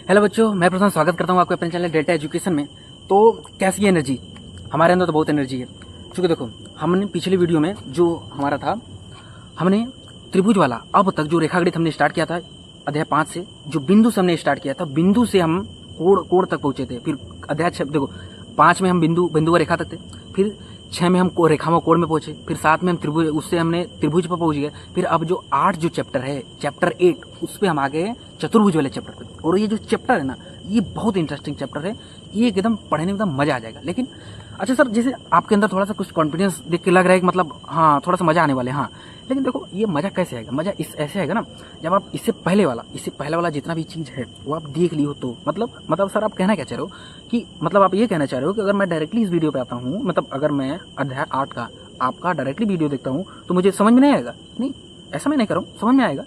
Hello बच्चों, मैं प्रशांत स्वागत करता हूँ आपके अपने चैनल डेल्टा एजुकेशन में। तो कैसी है एनर्जी? हमारे अंदर तो बहुत एनर्जी है। क्योंकि देखो, हमने पिछली वीडियो में जो हमारा था, हमने त्रिभुज वाला अब तक जो रेखागणित हमने स्टार्ट किया था अध्याय 5 से, जो बिंदु से हमने स्टार्ट किया था, बिंदु से हम कोण तक पहुंचे थे। फिर अध्याय 6 देखो, 5 में हम बिंदु व रेखा तक थे, फिर 6 में हम रेखा व कोण में पहुंचे, फिर 7 में हम त्रिभुज, उससे हमने त्रिभुज पर पहुंच गए। फिर अब जो 8 जो चैप्टर है, चैप्टर 8, उस पर हम आ गए चतुर्भुज वाले चैप्टर पे। और ये जो चैप्टर है ना, ये बहुत इंटरेस्टिंग चैप्टर है। ये एकदम पढ़ने में एकदम मजा आ जाएगा। लेकिन अच्छा सर, जैसे आपके अंदर थोड़ा सा कुछ कॉन्फिडेंस देख के लग रहा है कि मतलब हाँ थोड़ा सा मजा आने वाले, हाँ, लेकिन देखो ये मजा कैसे आएगा? मजा ऐसे आएगा ना, जब आप इससे पहले वाला जितना भी चीज़ है वो आप देख ली हो। तो मतलब सर आप कहना क्या चाह रहे हो कि मतलब आप ये कहना चाह रहे हो कि अगर मैं डायरेक्टली इस वीडियो पे आता हूँ, मतलब अगर मैं अध्याय 8 का आपका डायरेक्टली वीडियो देखता हूँ तो मुझे समझ में नहीं आएगा? नहीं, ऐसा मैं नहीं कर रहा हूँ, समझ में आएगा।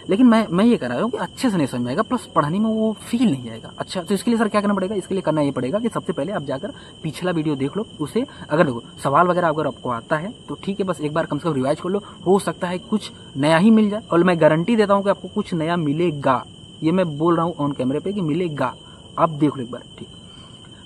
लेकिन मैं ये कह रहा हूँ कि अच्छे से नहीं समझ में आएगा, प्लस पढ़ने में वो फील नहीं आएगा। अच्छा, तो इसके लिए सर क्या करना पड़ेगा? इसके लिए करना ये पड़ेगा कि सबसे पहले आप जाकर पिछला वीडियो देख लो। उसे अगर देखो सवाल वगैरह अगर आपको आता है तो ठीक है, बस एक बार कम से कम रिवाइज कर लो। हो सकता है कुछ नया ही मिल जाए, और मैं गारंटी देता हूँ कि आपको कुछ नया मिलेगा। ये मैं बोल रहा हूँ ऑन कैमरे पे कि मिलेगा। आप देख लो एक बार, ठीक।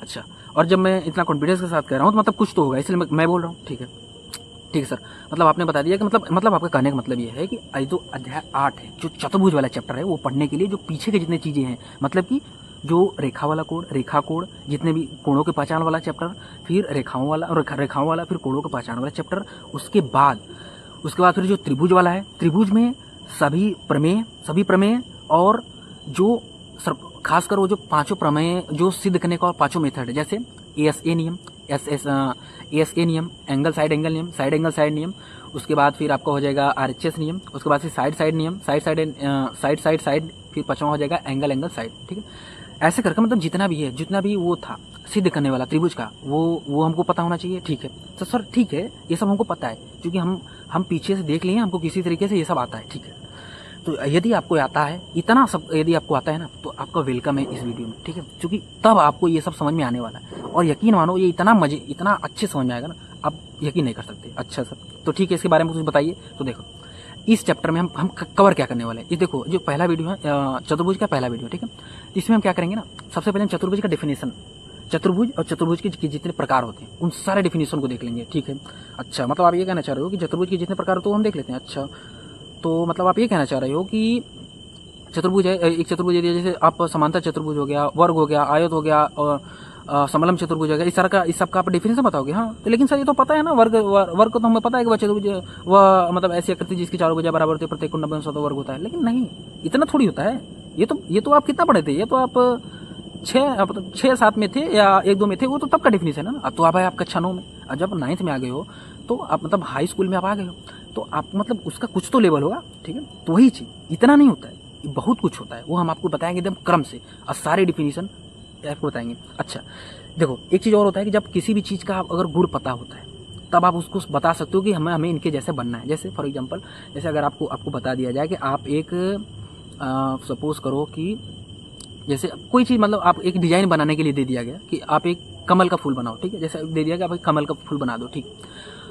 अच्छा, और जब मैं इतना कॉन्फिडेंस के साथ कह रहा हूँ तो मतलब कुछ तो होगा, इसलिए मैं बोल रहा हूँ। ठीक है सर, मतलब आपने बता दिया कि मतलब आपका कहने का मतलब ये है कि जो अध्याय 8 है, जो चतुर्भुज वाला चैप्टर है, वो पढ़ने के लिए जो पीछे के जितने चीज़ें हैं, मतलब कि जो रेखा वाला कोण, रेखा कोण, जितने भी कोणों के पहचान वाला चैप्टर, फिर रेखाओं वाला, फिर कोणों के पहचान वाला चैप्टर, उसके बाद फिर जो त्रिभुज वाला है, त्रिभुज में सभी प्रमेय और जो खासकर वो जो पांचों प्रमेय जो सिद्ध करने का और पांचों मेथड है, जैसे ASA नियम, ASA नियम, एंगल साइड नियम, उसके बाद फिर आपका हो जाएगा RHS नियम, उसके बाद फिर साइड नियम, साइड, फिर पांचवा हो जाएगा एंगल साइड। ठीक है, ऐसे करके मतलब जितना भी वो था सिद्ध करने वाला त्रिभुज का, वो हमको पता होना चाहिए। ठीक है, तो सर ठीक है, ये सब हमको पता है क्योंकि हम पीछे से देख लिए, हमको किसी तरीके से ये सब आता है। ठीक है, तो यदि आपको आता है इतना सब, यदि आपको आता है ना, तो आपका वेलकम है इस वीडियो में। ठीक है, क्योंकि तब आपको ये सब समझ में आने वाला है, और यकीन मानो ये इतना अच्छे समझ में आएगा ना, आप यकीन नहीं कर सकते। अच्छा सर, तो ठीक है, इसके बारे में कुछ बताइए। तो देखो, इस चैप्टर में हम कवर क्या करने वाले हैं, ये देखो, जो पहला वीडियो है चतुर्भुज का पहला वीडियो, ठीक है, इसमें हम क्या करेंगे ना, सबसे पहले हम चतुर्भुज का डेफिनेशन, चतुर्भुज और चतुर्भुज के जितने प्रकार होते हैं उन सारे डेफिनेशन को देख लेंगे। ठीक है, अच्छा, मतलब आप ये कहना चाह रहे हो कि चतुर्भुज के जितने प्रकार होते हैं हम देख लेते हैं। अच्छा, तो मतलब आप ये कहना चाह रहे हो कि चतुर्भुज है, एक चतुर्भुज है, जैसे आप समांतर चतुर्भुज हो गया, वर्ग हो गया, आयत हो गया, और समलम चतुर्भुज हो गया, इस सब का आप डेफिनेशन बताओगे। हाँ, तो लेकिन सर ये तो पता है ना, वर्ग को तो हमें पता है कि वह चतुर्भुज, वह मतलब ऐसी आकृति जिसकी चारों भुजा बराबर होती है, प्रत्येक कोण 90 वर्ग होता है। लेकिन नहीं, इतना थोड़ी होता है। ये तो आप कितना पढ़े थे? ये तो आप 6-7 में थे या 1-2 में थे, वो तो तब का डेफिनेशन है ना। अब तो आप है आपका 6-9 में, और जब 9th में आ गए हो तो आप मतलब हाई स्कूल में आप आ गए हो, तो आप मतलब उसका कुछ तो लेवल होगा। ठीक है, तो वही चीज़, इतना नहीं होता है, बहुत कुछ होता है, वो हम आपको बताएंगे एकदम क्रम से, और सारे डिफिनीशन आपको बताएंगे। अच्छा देखो, एक चीज़ और होता है कि जब किसी भी चीज़ का अगर गुण पता होता है, तब आप उसको बता सकते हो कि हमें इनके जैसे बनना है। जैसे फॉर एग्जांपल, जैसे अगर आपको बता दिया जाए कि आप एक सपोज करो कि जैसे कोई चीज़, मतलब आप एक डिज़ाइन बनाने के लिए दे दिया गया कि आप एक कमल का फूल बनाओ। ठीक है, जैसे दे दिया कि आप एक कमल का फूल बना दो। ठीक,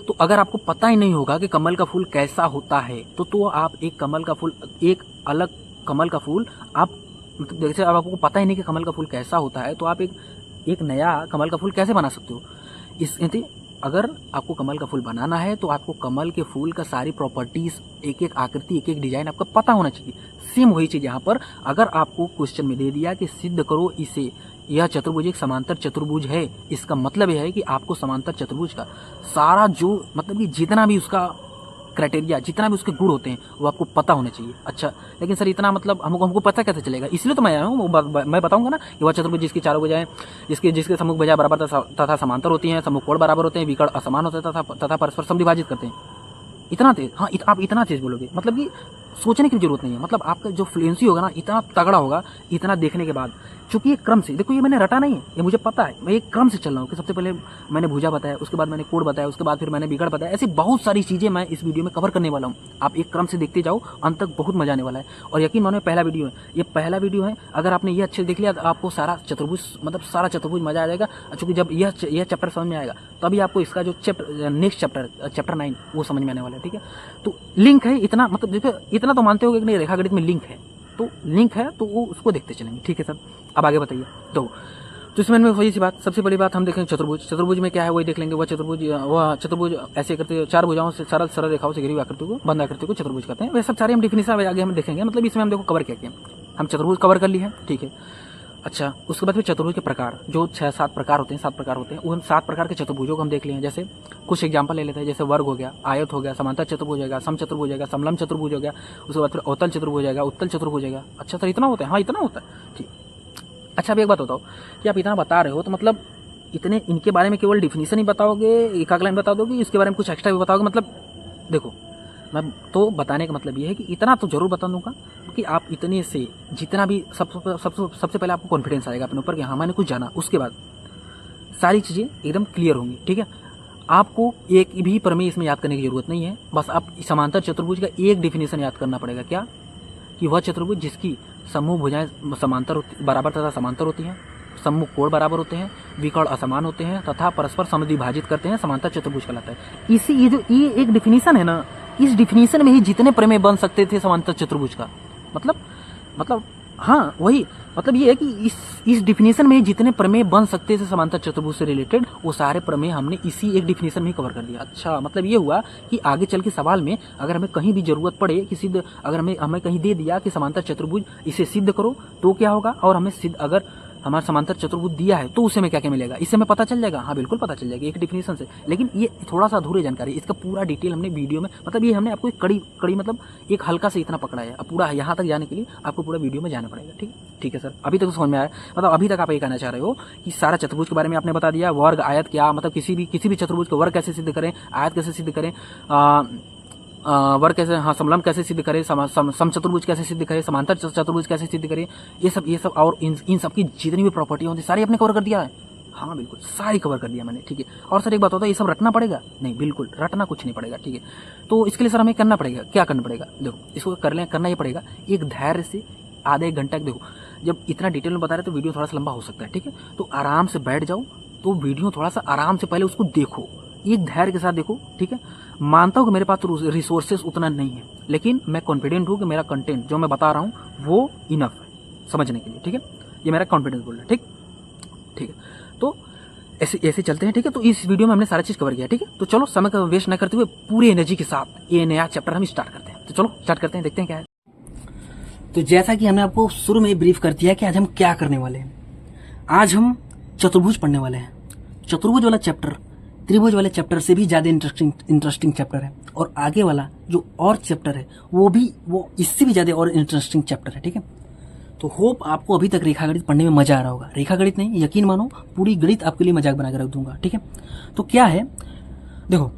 तो अगर आपको पता ही नहीं होगा कि कमल का फूल कैसा होता है, तो आप एक अलग कमल का फूल आप, मतलब जैसे अब आपको पता ही नहीं कि कमल का फूल कैसा होता है, तो आप एक नया कमल का फूल कैसे बना सकते हो? अगर आपको कमल का फूल बनाना है तो आपको कमल के फूल का सारी प्रॉपर्टीज, एक आकृति, एक डिजाइन आपको पता होना चाहिए। सेम वही चीज़ यहाँ पर, अगर आपको क्वेश्चन में दे दिया कि सिद्ध करो इसे, यह चतुर्भुज एक समांतर चतुर्भुज है, इसका मतलब यह है कि आपको समांतर चतुर्भुज का सारा जो मतलब कि जितना भी उसका क्राइटेरिया, जितना भी उसके गुण होते हैं, वो आपको पता होना चाहिए। अच्छा, लेकिन सर इतना मतलब हमको पता कैसे चलेगा? इसलिए तो मैं आया हूँ, मैं बताऊंगा ना कि वह चतुर्भुज जिसकी चारों भुजाएं, जिसके सम्मुख भुजा बराबर तथा समांतर होती हैं, सम्मुख कोण बराबर होते हैं, विकर्ण असमान होते हैं तथा परस्पर समद्विभाजित करते हैं। इतना तेज, हाँ, आप इतना तेज बोलोगे, मतलब कि सोचने की जरूरत नहीं है, मतलब आपका जो फ्लुएंसी होगा ना, इतना तगड़ा होगा इतना देखने के बाद। चूंकि ये क्रम से, देखो ये मैंने रटा नहीं है, ये मुझे पता है, मैं एक क्रम से चल रहा हूँ कि सबसे पहले मैंने भुजा बताया, उसके बाद मैंने कोण बताया, उसके बाद फिर मैंने विकर्ण बताया। ऐसी बहुत सारी चीज़ें मैं इस वीडियो में कवर करने वाला हूँ। आप एक क्रम से देखते जाओ, अंत तक बहुत मजा आने वाला है। और यकीन मानो पहला वीडियो है, ये पहला वीडियो है, अगर आपने ये अच्छे देख लिया तो आपको सारा चतुर्भुज मजा आ जाएगा। चूँकि जब यह चैप्टर समझ में आएगा, तभी आपको इसका जो नेक्स्ट चैप्टर 9 वो समझ में आने वाला है। ठीक है, तो लिंक है इतना, मतलब देखो इतना तो मानते हो कि नहीं, रेखागणित में लिंक है, तो लिंक है तो वो उसको देखते चलेंगे। ठीक है सर, अब आगे बताइए। तो इसमें वही सी बात, सबसे पहली बात हम देखेंगे चतुर्भुज। चतुर्भुज में क्या है वही देख लेंगे। वह चतुर्भुज ऐसे करते चार भुजाओं से सरल सरल रेखाओं से घिरी हुई आकृति को, बंद आकृति को चतुर्भुज कहते हैं। वे सब सारे हम डिफिनेशन आगे हम देखेंगे। मतलब इसमें हम देखो कवर क्या किया, हम चतुर्भुज कवर कर लिए हैं। ठीक है, अच्छा उसके बाद फिर चतुर्भुज के प्रकार, जो 6-7 प्रकार होते हैं, 7 प्रकार होते हैं, वो हम 7 प्रकार के चतुर्भुजों को हम देख लिए हैं। जैसे कुछ एग्जांपल ले लेते हैं, जैसे वर्ग हो गया, आयत हो गया, समांतर चतुर्भुज हो गया, सम चतुर्भुज हो गया, समलंब चतुर्भुज हो गया, उसके बाद फिर अवतल चतुर्भुज हो गया, उत्तल चतुर्भुज हो गया। अच्छा सर इतना होता है? हाँ इतना होता है। ठीक, अच्छा अब एक बात बताओ कि आप इतना बता रहे हो तो मतलब इतने इनके बारे में केवल डिफिनीशन ही बताओगे, एक आध लाइन बता दोगे, इसके बारे में कुछ एक्स्ट्रा भी बताओगे? मतलब देखो मैं तो बताने का मतलब ये है कि इतना तो जरूर बता दूंगा कि आप इतने से जितना भी सबसे पहले आपको कॉन्फिडेंस आएगा अपने ऊपर कि हाँ मैंने कुछ जाना, उसके बाद सारी चीज़ें एकदम क्लियर होंगी। ठीक है, आपको एक भी प्रमेय इसमें याद करने की जरूरत नहीं है। बस आप समांतर चतुर्भुज का एक डिफिनेशन याद करना पड़ेगा, क्या कि वह चतुर्भुज जिसकी समूह भुजाएं समांतर बराबर तथा समांतर होती हैं, सम्मुख कोण बराबर होते हैं, विकर्ण असमान होते हैं तथा परस्पर समद्विभाजित करते हैं, समांतर चतुर्भुज कहलाता है। इसी ये एक डिफिनीशन है ना, इस डिफिनीशन में ही जितने प्रमेय बन सकते थे समांतर चतुर्भुज का, मतलब हाँ वही मतलब ये है कि इस डिफिनीशन में ही जितने प्रमेय बन सकते थे समांतर चतुर्भुज से रिलेटेड, वो सारे प्रमेय हमने इसी एक डिफिनीशन में ही कवर कर लिया। अच्छा मतलब ये हुआ कि आगे चल के सवाल में अगर हमें कहीं भी जरूरत पड़े कि सिद्ध, अगर हमें कहीं दे दिया कि समांतर चतुर्भुज इसे सिद्ध करो तो क्या होगा, और हमें सिद्ध अगर हमारा समांतर चतुर्भुज दिया है तो उसे में क्या क्या मिलेगा, इससे हमें पता चल जाएगा। हाँ बिल्कुल पता चल जाएगा एक डिफिनीशन से। लेकिन ये थोड़ा सा अधूरी जानकारी, इसका पूरा डिटेल हमने वीडियो में, मतलब ये हमने आपको एक कड़ी मतलब एक हल्का से इतना पकड़ा है। अब पूरा यहाँ तक जाने के लिए आपको पूरा वीडियो में जाना पड़ेगा। ठीक है सर, अभी तक तो समझ में आया। मतलब अभी तक आप ये कहना चाह रहे हो कि सारा चतुर्भुज के बारे में आपने बता दिया, वर्ग आयत क्या, मतलब किसी भी चतुर्भुज को वर्ग कैसे सिद्ध करें, आयत कैसे सिद्ध करें, वर्ग कैसे, हाँ समलंब कैसे सिद्ध करें, सम चतुर्भुज कैसे सिद्ध करें, समांतर चतुर्भुज कैसे सिद्ध करें, ये सब और इन सब की जितनी भी प्रॉपर्टी होती है सारी आपने कवर कर दिया है। हाँ बिल्कुल सारी कवर कर दिया मैंने। ठीक है, और सर एक बात होता है ये सब रटना पड़ेगा? नहीं बिल्कुल रटना कुछ नहीं पड़ेगा। ठीक है, तो इसके लिए सर हमें करना पड़ेगा, क्या करना पड़ेगा, देखो इसको करना ही पड़ेगा एक धैर्य से आधे एक घंटा। देखो जब इतना डिटेल में बता रहे तो वीडियो थोड़ा सा लंबा हो सकता है। ठीक है, तो आराम से बैठ जाओ, तो वीडियो थोड़ा सा आराम से पहले उसको देखो, एक धैर्य के साथ देखो। ठीक है, मानता हूँ कि मेरे पास तो रिसोर्सेस उतना नहीं है, लेकिन मैं कॉन्फिडेंट हूँ कि मेरा कंटेंट जो मैं बता रहा हूँ वो इनफ है समझने के लिए। ठीक है, ये मेरा कॉन्फिडेंस बोल रहा है। ठीक है, तो ऐसे चलते हैं। ठीक है, तो इस वीडियो में हमने सारा चीज़ कवर किया। ठीक है, तो चलो समय का वेस्ट न करते हुए पूरी एनर्जी के साथ ये नया चैप्टर हम स्टार्ट करते हैं। तो चलो स्टार्ट करते हैं, देखते हैं क्या है। तो जैसा कि हमने आपको शुरू में ब्रीफ कर दिया कि आज हम क्या करने वाले हैं, आज हम चतुर्भुज पढ़ने वाले हैं। चतुर्भुज वाला चैप्टर त्रिभुज वाले चैप्टर से भी ज़्यादा इंटरेस्टिंग चैप्टर है, और आगे वाला जो और चैप्टर है वो इससे भी ज़्यादा और इंटरेस्टिंग चैप्टर है। ठीक है, तो होप आपको अभी तक रेखागणित पढ़ने में मजा आ रहा होगा। रेखागणित नहीं, यकीन मानो पूरी गणित आपके लिए मजाक बना कर रख दूंगा। ठीक है, तो क्या है, देखो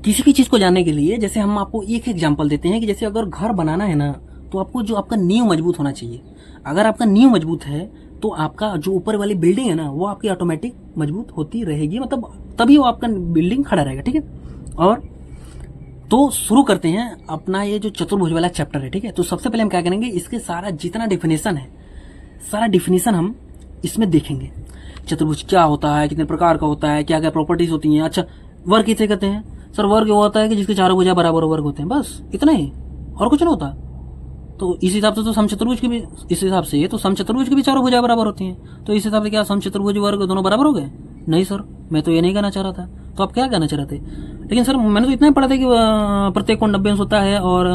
किसी भी चीज़ को जानने के लिए जैसे हम आपको एक एग्जाम्पल देते हैं कि जैसे अगर घर बनाना है ना, तो आपको जो आपका नींव मजबूत होना चाहिए। अगर आपका नींव मजबूत है तो आपका जो ऊपर वाली बिल्डिंग है ना वो आपकी ऑटोमेटिक मजबूत होती रहेगी, मतलब तभी वो आपका बिल्डिंग खड़ा रहेगा। ठीक है, और तो शुरू करते हैं अपना ये जो चतुर्भुज वाला चैप्टर है। ठीक है, तो सबसे पहले हम क्या करेंगे, इसके सारा जितना डेफिनेशन है सारा डेफिनेशन हम इसमें देखेंगे। चतुर्भुज क्या होता है, कितने प्रकार का होता है, क्या क्या प्रॉपर्टीज होती हैं। अच्छा वर्ग किसे कहते हैं? सर वर्ग वो होता है कि जिसके चारों भुजा बराबर वर्ग होते हैं, बस इतना ही, और कुछ नहीं होता। तो इस हिसाब से तो समचतुर्भुज की भी, इस हिसाब से तो समचतुर्भुज की भी चारों भुजा बराबर होती हैं। तो इस हिसाब से क्या समचतुर्भुज वर्ग दोनों बराबर हो गए? नहीं सर, मैं तो ये नहीं कहना चाह रहा था। तो आप क्या कहना चाह रहे थे? लेकिन सर मैंने तो इतना ही पढ़ा था कि प्रत्येक कोण 90 अंश होता है और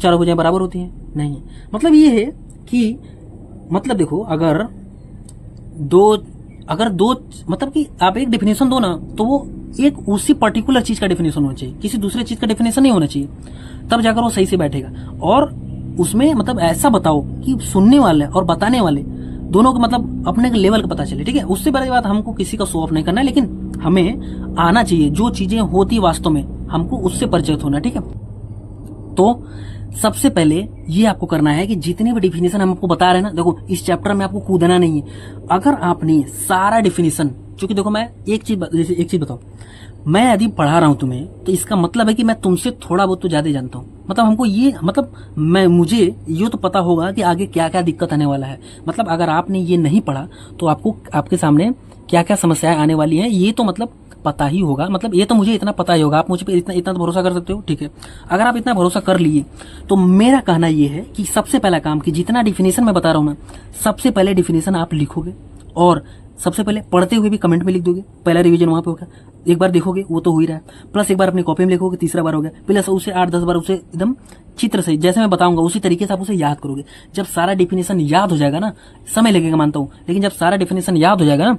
चारों भुजाएं बराबर होती हैं। नहीं, मतलब ये है कि मतलब देखो अगर दो मतलब कि आप एक डेफिनेशन दो ना, तो वो एक उसी पर्टिकुलर चीज का डेफिनेशन होना चाहिए, किसी दूसरे चीज का डेफिनेशन नहीं होना चाहिए, तब जाकर वो सही से बैठेगा। और उसमें मतलब ऐसा बताओ कि सुनने वाले और बताने वाले दोनों को मतलब अपने लेवल का पता चले। ठीक है, उससे बड़ी बात हमको किसी का शो ऑफ नहीं करना है, लेकिन हमें आना चाहिए जो चीजें होती वास्तव में, हमको उससे परिचित होना। ठीक है, तो सबसे पहले ये आपको करना है कि जितने भी डिफिनेशन हम आपको बता रहे हैं ना, देखो इस चैप्टर में आपको कूदना नहीं है। अगर आपने सारा डिफिनेशन, क्योंकि देखो मैं एक चीज बताओ, मैं यदि पढ़ा रहा हूं तुम्हें तो इसका मतलब है कि मैं तुमसे थोड़ा बहुत तो ज्यादा जानता हूं। मतलब हमको ये मतलब मुझे ये तो पता होगा कि आगे क्या क्या दिक्कत आने वाला है। मतलब अगर आपने ये नहीं पढ़ा तो आपको आपके सामने क्या क्या समस्याएं आने वाली हैं, ये तो मतलब पता ही होगा, मतलब ये तो मुझे इतना पता ही होगा, आप मुझ पे इतना तो भरोसा कर सकते हो, ठीक है। अगर आप इतना भरोसा कर लिए तो मेरा कहना ये है कि सबसे पहला काम कि जितना डिफिनेशन मैं बता रहा हूँ ना, सबसे पहले डिफिनेशन आप लिखोगे और सबसे पहले पढ़ते हुए भी कमेंट में लिख दोगे, पहला रिवीजन वहाँ पे होगा, एक बार देखोगे वो तो हो ही रहा है, प्लस एक बार अपनी कॉपी में लिखोगे, तीसरा बार हो गया, प्लस उसे 8-10 बार उसे एकदम चित्र से जैसे मैं बताऊंगा उसी तरीके से आप उसे याद करोगे। जब सारा डिफिनेशन याद हो जाएगा ना, समय लगेगा मानता हूँ, लेकिन जब सारा डिफिनेशन याद हो जाएगा ना,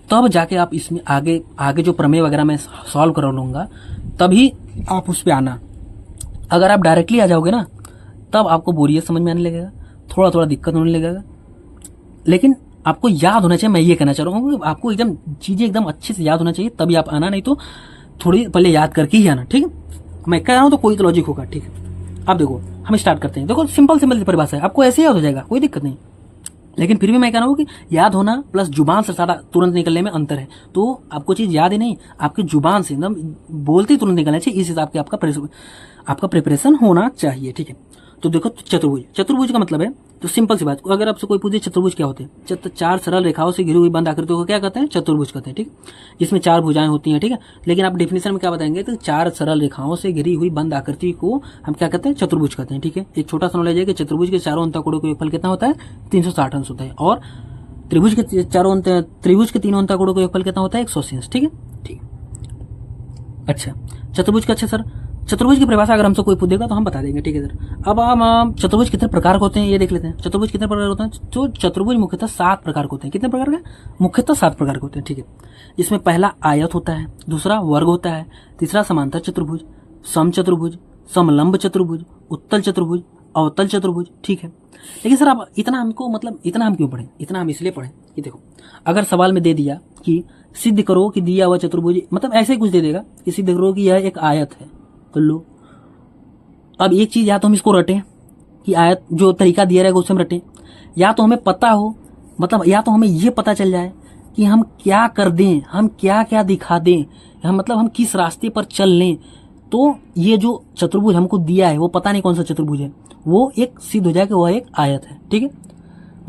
तब जाके आप इसमें आगे जो प्रमेय वगैरह मैं सॉल्व कर लूँगा, तभी आप उस पर आना। अगर आप डायरेक्टली आ जाओगे ना, तब आपको बोरियत समझ में आने लगेगा, थोड़ा थोड़ा दिक्कत होने लगेगा, लेकिन आपको याद होना चाहिए। मैं ये कहना चाह रहा हूँ आपको एकदम चीज़ें एकदम अच्छे से याद होना चाहिए, तभी आप आना, नहीं तो थोड़ी पहले याद करके ही आना, ठीक है। मैं कह रहा हूँ तो कोई तो लॉजिक होगा, ठीक है। अब देखो हम स्टार्ट करते हैं। देखो सिंपल परिभाषा है, आपको ऐसे याद हो जाएगा, कोई दिक्कत नहीं, लेकिन फिर भी मैं कह रहा हूँ कि याद होना प्लस जुबान से सारा तुरंत निकलने में अंतर है। तो आपको चीज़ याद ही नहीं, आपकी जुबान से एकदम बोलते ही तुरंत निकलना चाहिए, इस हिसाब के आपका प्रिपरेशन होना चाहिए, ठीक है। तो देखो चतुर्भुज का मतलब है, तो सिंपल सी बात, अगर आपसे कोई पूछे चतुर्भुज क्या होते हैं, 4 सरल रेखाओं से घिरी हुई बंद आकृतियों को क्या कहते हैं, चतुर्भुज कहते हैं, ठीक है। जिसमें 4 भुजाएं होती हैं, ठीक है। लेकिन आप डेफिनेशन में क्या बताएंगे, तो 4 सरल रेखाओं से घिरी हुई बंद आकृति को हम क्या कहते हैं, चतुर्भुज कहते हैं, ठीक है। एक छोटा सा नॉलेज है कि चतुर्भुज के चारों अंतःकोणों का योगफल कितना होता है, 360 अंश होता है, और त्रिभुज के तीनों अंतःकोणों का योगफल कितना होता है, 180 अंश, ठीक है, ठीक है। अच्छा चतुर्भुज का, अच्छा सर चतुर्भुज की परिभाषा अगर हमसे कोई पूछेगा तो हम बता देंगे, ठीक है सर। अब हम चतुर्भुज कितने प्रकार होते हैं ये देख लेते हैं। चतुर्भुज कितने प्रकार होते हैं, तो चतुर्भुज मुख्यतः 7 प्रकार होते हैं। कितने प्रकार के, मुख्यतः 7 प्रकार के होते हैं, ठीक है। जिसमें पहला आयत होता है, दूसरा वर्ग होता है, तीसरा समांतर चतुर्भुज, समचतुर्भुज, समलंब चतुर्भुज, उत्तल चतुर्भुज, अवतल चतुर्भुज, ठीक है। लेकिन सर अब इतना हम क्यों पढ़ें, इतना हम इसलिए पढ़ें कि देखो अगर सवाल में दे दिया कि सिद्ध करो कि दिया हुआ चतुर्भुज, मतलब ऐसे ही कुछ दे देगा कि सिद्ध करो कि यह एक आयत है, तो लो अब एक चीज, या तो हम इसको रटें कि आयत जो तरीका दिया रहेगा उससे हम रटें, या तो हमें पता हो, मतलब या तो हमें ये पता चल जाए कि हम क्या कर दें, हम क्या क्या दिखा दें, हम किस रास्ते पर चल लें, तो ये जो चतुर्भुज हमको दिया है वो पता नहीं कौन सा चतुर्भुज है, वो एक सिद्ध हो जाए कि वह एक आयत है, ठीक है।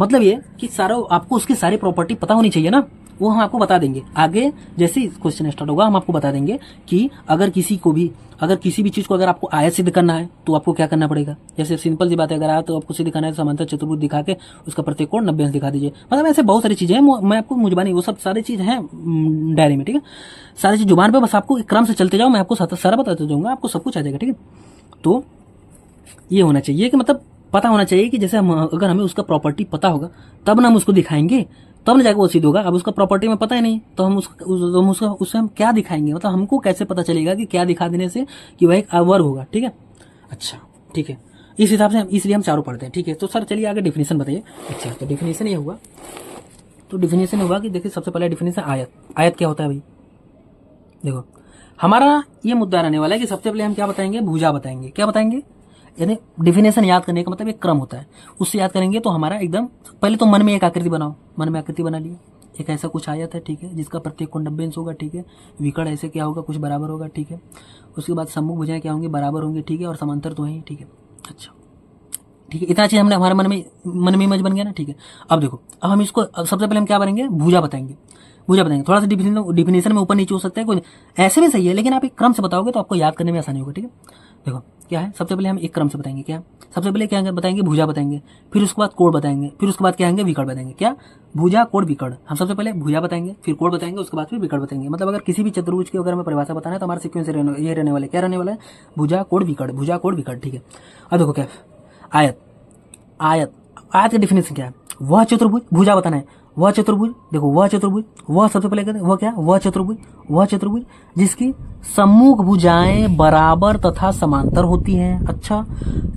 मतलब ये कि सारा आपको उसकी सारी प्रॉपर्टी पता होनी चाहिए ना, वो हम आपको बता देंगे आगे। जैसे क्वेश्चन स्टार्ट होगा हम आपको बता देंगे कि अगर किसी भी चीज को अगर आपको आयत सिद्ध करना है तो आपको क्या करना पड़ेगा। जैसे सिंपल सी बात है, अगर आयत तो आपको सिद्ध करना है तो समांतर चतुर्भुज दिखा के उसका प्रत्येक कोण 90 अंश दिखा दीजिए। मतलब ऐसे बहुत सारी चीजें हैं, मैं आपको मुझबानी वो सब सारी चीज हैं डायरी में, ठीक है। सारी चीज जुबान पे, बस आपको क्रम से चलते जाओ, मैं आपको सारा बताते जाऊंगा, आपको सब कुछ आ जाएगा, ठीक है। तो ये होना चाहिए कि मतलब पता होना चाहिए कि जैसे अगर हमें उसका प्रॉपर्टी पता होगा तब ना हम उसको दिखाएंगे, तब ना जाकर वो सिद्ध होगा। अब उसका प्रॉपर्टी में पता ही नहीं तो हम उससे हम क्या दिखाएंगे, मतलब हमको कैसे पता चलेगा कि क्या दिखा देने से कि वह एक वर्ग होगा, ठीक है। अच्छा ठीक है, इस हिसाब से इसलिए हम चारों पढ़ते हैं, ठीक है। तो सर चलिए आगे डेफिनेशन बताइए। अच्छा तो डेफिनेशन ये हुआ, तो डेफिनेशन हुआ कि देखिए सबसे पहला डेफिनेशन आयत क्या होता है भाई। देखो हमारा ये मुद्दा रहने वाला है कि सबसे पहले हम क्या बताएंगे, भुजा बताएंगे। क्या बताएंगे, यानी डिफिनेशन याद करने का मतलब एक क्रम होता है, उससे याद करेंगे तो हमारा एकदम पहले तो मन में एक आकृति बनाओ, मन में आकृति बना लिया, एक ऐसा कुछ आयत है, ठीक है, जिसका प्रत्येक कोण 90 अंश होगा, ठीक है। विकर्ण ऐसे क्या होगा, कुछ बराबर होगा, ठीक है। उसके बाद सम्मुख भुजाएं क्या होंगी, बराबर होंगी, ठीक है, और समांतर तो है, ठीक है। अच्छा ठीक है, इतना चीज हमने हमारे मन में इमेज बन गया ना, ठीक है। अब देखो अब हम इसको सबसे पहले हम क्या बनेंगे, भुजा बताएंगे। थोड़ा सा डिफिनेशन में ऊपर नीचे हो सकता है, कोई ऐसे भी सही है, लेकिन आप एक क्रम से बताओगे तो आपको याद करने में आसानी होगा, ठीक है। देखो क्या है, सबसे पहले हम एक क्रम से बताएंगे, क्या सबसे पहले क्या बताएंगे, भुजा बताएंगे, फिर उसके बाद कोण बताएंगे, फिर उसके बाद क्या आएंगे, विकर्ण बताएंगे। क्या, भुजा कोण विकर्ण। हम सबसे पहले भुजा बताएंगे, फिर कोण बताएंगे, उसके बाद फिर विकर्ण बताएंगे। मतलब अगर किसी भी चतुर्भुज की अगर हमें परिभाषा बताना है तो हमारा सीक्वेंस ये रहने वाला है, क्या रहने वाला है, भुजा कोण विकर्ण, भुजा कोण विकर्ण, ठीक है। अब देखो क्या, आयत का डिफिनेशन क्या है, वह चतुर्भुज, भुजा बताना है, वह चतुर्भुज, देखो वह चतुर्भुज, वह सबसे पहले कहते हैं वह क्या, वह चतुर्भुज जिसकी सम्मुख भुजाएं बराबर तथा समांतर होती हैं। अच्छा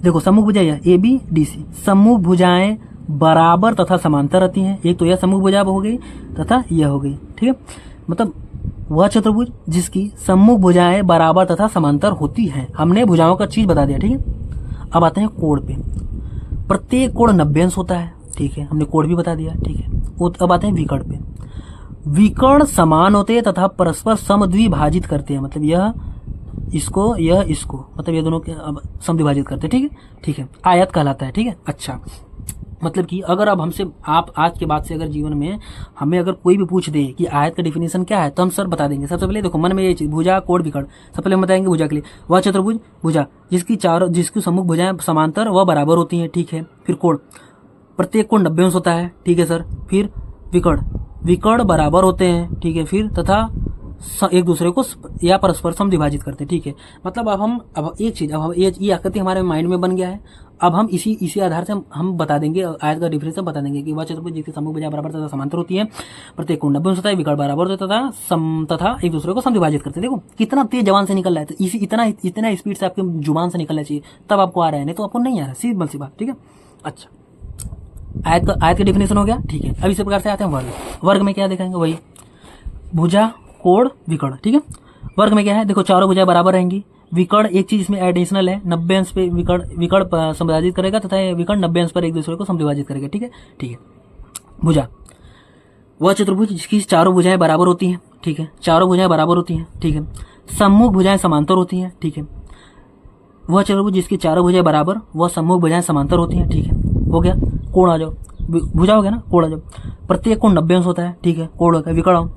देखो सम्मुख भुजाएं ABDC, सम्मुख भुजाएं बराबर तथा समांतर रहती हैं। एक तो यह सम्मुख भुजा हो गई तथा यह हो गई, ठीक है। मतलब वह चतुर्भुज जिसकी सम्मुख भुजाएं बराबर तथा समांतर होती हैं। हमने भुजाओं का चीज बता दिया, ठीक है। अब आते हैं कोण पे, प्रत्येक कोण 90 अंश होता है, ठीक है, हमने कोण भी बता दिया, ठीक है। अब आते हैं विकर्ण पे, विकर्ण समान होते हैं तथा परस्पर समद्विभाजित करते हैं। मतलब यह इसको मतलब ये दोनों के समद्विभाजित करते हैं, ठीक है, ठीक है। आयत कहलाता है, ठीक है। अच्छा मतलब कि अगर अब हमसे आप आज के बाद से अगर जीवन में हमें अगर कोई भी पूछ दे कि आयत का डिफिनेशन क्या है, तो हम सर बता देंगे। सबसे पहले देखो मन में ये चीज, भुजा कोण विकर्ण, सबसे पहले हम बताएंगे भुजा के लिए। वह चतुर्भुज भुजा जिसकी सम्मुख भुजाएं समांतर व बराबर होती हैं, ठीक है। फिर कोण, प्रत्येक कोण 90 अंश होता है, ठीक है सर। फिर विकर्ण बराबर होते हैं, ठीक है। फिर तथा एक दूसरे को या परस्पर सम विभाजित करते हैं, ठीक है। मतलब अब एक चीज, अब ये आकृति हमारे माइंड में बन गया है। अब हम इसी आधार से हम बता देंगे, आयत का डिफरेंस बता देंगे कि वह चतुर्भुज जिसकी सम्मुख भुजाएं बराबर तथा समांतर होती है, प्रत्येक कोण 90 अंश होता है, विकर्ण बराबर होता है तथा एक दूसरे को सम विभाजित करते हैं। देखो कितना तेज जबान से निकल रहा है, तो इतना स्पीड से आपके जुबान से निकलना चाहिए, तब आपको आ रहा है, नहीं तो आपको नहीं आ रहा। सिंपल सी बात, ठीक है। अच्छा, आयत का डिफिनेशन हो गया, ठीक है। अब इसी प्रकार से आते हैं वर्ग में क्या दिखाएंगे, वही भुजा कोण विकर्ण, ठीक है। वर्ग में क्या है, देखो चारों भुजाएं बराबर रहेंगी। विकर्ण एक चीज इसमें एडिशनल है, 90 अंश पे विकर्ण समविभाजित करेगा तथा विकर्ण 90 अंश पर एक दूसरे को समविभाजित करेगा, ठीक है। ठीक है, भुजा वह चतुर्भुज जिसकी चारों भुजाएं बराबर होती हैं, ठीक है। चारों भुजाएं बराबर होती हैं, ठीक है। सम्मुख भुजाएं समांतर होती हैं, ठीक है। वह चतुर्भुज जिसकी चारों भुजाएं बराबर वह सम्मुख भुजाएं समांतर होती हैं, ठीक है। हो गया। कोण आ जाओ, भुजा हो गया ना, कोण आ जाओ। प्रत्येक कोण 90 अंश होता है, ठीक है। कोण हो गया।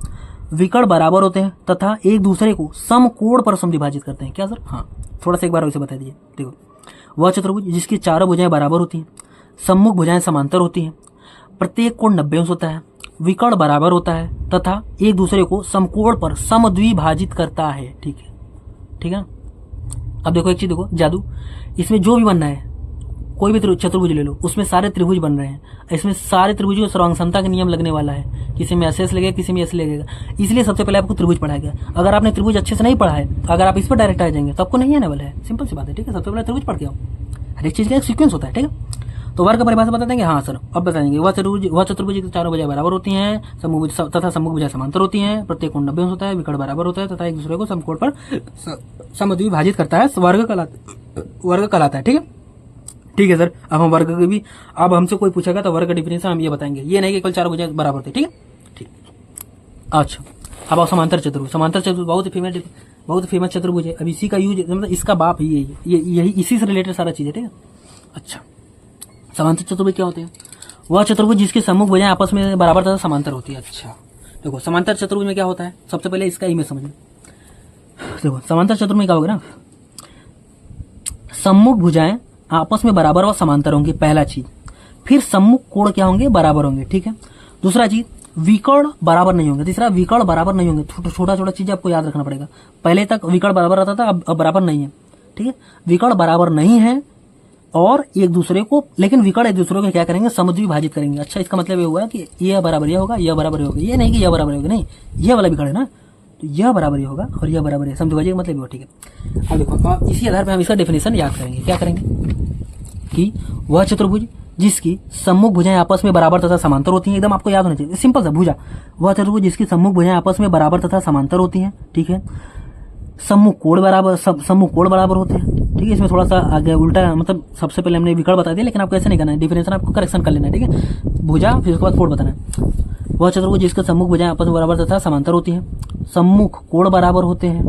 विकर्ण बराबर होते हैं तथा एक दूसरे को समकोण पर समविभाजित करते हैं। क्या सर? हाँ, थोड़ा सा एक बार वैसे बता दीजिए। देखो, वह चतुर्भुज जिसकी चारों भुजाएं बराबर होती हैं, सम्मुख भुजाएं समांतर होती हैं, प्रत्येक कोण 90 अंश होता है, विकर्ण बराबर होता है तथा एक दूसरे को समकोण पर समद्विभाजित करता है, ठीक है। ठीक है। अब देखो एक चीज, देखो जादू, इसमें जो भी बनना है, कोई भी चतुर्भुज ले लो, उसमें सारे त्रिभुज बन रहे हैं। इसमें सारे त्रिभुजों में सर्वांग का नियम लगने वाला है। किसी में ऐसे लगेगा, किसी में ऐसे लगेगा। इसलिए सबसे पहले आपको त्रिभुज पढ़ाया गया। अगर आपने त्रिभुज अच्छे से नहीं पढ़ा है, अगर आप इस पर डायरेक्ट आ जाएंगे तो आपको नहीं आने वाला है। सिंपल सी बात है, ठीक है। सबसे पहले त्रिभुज पढ़ के आओ। हर एक चीज का एक सीक्वेंस होता है, ठीक है। तो वर्ग का परिभाषा बता देंगे, हाँ सर। अब बता देंगे, वह चतुर्भुज की चारों भुजाएं बराबर होती हैं, तथा सम्मुख भुजाएं समांतर होती हैं, प्रत्येक कोण 90 अंश होता है, विकर्ण बराबर होता है तथा एक दूसरे को समकोण पर समद्विभाजित करता है। वर्ग कहलाता है, ठीक है। ठीक है सर। अब हम वर्ग के भी, अब हमसे कोई पूछेगा तो वर्ग का डिफिनेशन हम ये बताएंगे, ये नहीं कि केवल चारों भुजाएं बराबर थे, ठीक है। ठीक। अच्छा, अब आओ समांतर चतुर्भुज। समांतर चतुर्भुज बहुत फेमस चतुर्भुज है। अब इसी का यूज, मतलब इसका बाप ही यही इसी से रिलेटेड सारा चीज है, ठीक है। अच्छा, समांतर चतुर्भुज क्या होते हैं? वह चतुर्भुज जिसके सम्मुख भुजाएं आपस में बराबर तथा समांतर होती है। अच्छा, देखो समांतर चतुर्भुज में क्या होता है, सबसे पहले इसका इमेज समझो। देखो समांतर चतुर्भुज में क्या होगा ना, सम्मुख भुजाएं आपस में बराबर व समांतर होंगे, पहला चीज। फिर सम्मुख कोण क्या होंगे, बराबर होंगे, ठीक है। दूसरा चीज, विकर्ण बराबर नहीं होंगे। तीसरा, विकर्ण बराबर नहीं होंगे। छोटा छोटा चीज आपको याद रखना पड़ेगा। पहले तक विकर्ण बराबर रहता था, अब बराबर नहीं है, ठीक है। विकर्ण बराबर नहीं है और एक दूसरे को, लेकिन विकर्ण एक दूसरे को क्या करेंगे, समद्विभाजित करेंगे। अच्छा, इसका मतलब ये हुआ कि यह बराबर यह होगा, यह बराबर होगा। ये नहीं कि यह बराबर होगा, नहीं, यह वाला विकर्ण है ना, तो यह बराबर ही होगा और यह बराबर है, समद्विभाजित मतलब ये, ठीक है। अब देखो, इसी आधार पर हम इसका डेफिनेशन याद करेंगे। क्या करेंगे कि वह चतुर्भुज जिसकी सम्मुख भुजाएं आपस में बराबर तथा समांतर होती हैं, एकदम आपको याद होना चाहिए, सिंपल सा भुजा। वह चतुर्भुज जिसकी सम्मुख भुजाएं आपस में बराबर तथा समांतर होती हैं, ठीक है। सम्मुख कोण बराबर होते हैं, ठीक है। इसमें थोड़ा सा आगे उल्टा, मतलब सबसे पहले हमने विकर्ण बता दिया, लेकिन आपको ऐसे नहीं करना है, डिफिनेशन आपको करेक्शन कर लेना है, ठीक है। भुजा, फिर उसके बाद कोण बताना है। वह चतुर्भुज जिसके सम्मुख भुजाएं आपस में बराबर तथा समांतर होती हैं, सम्मुख कोण बराबर होते हैं,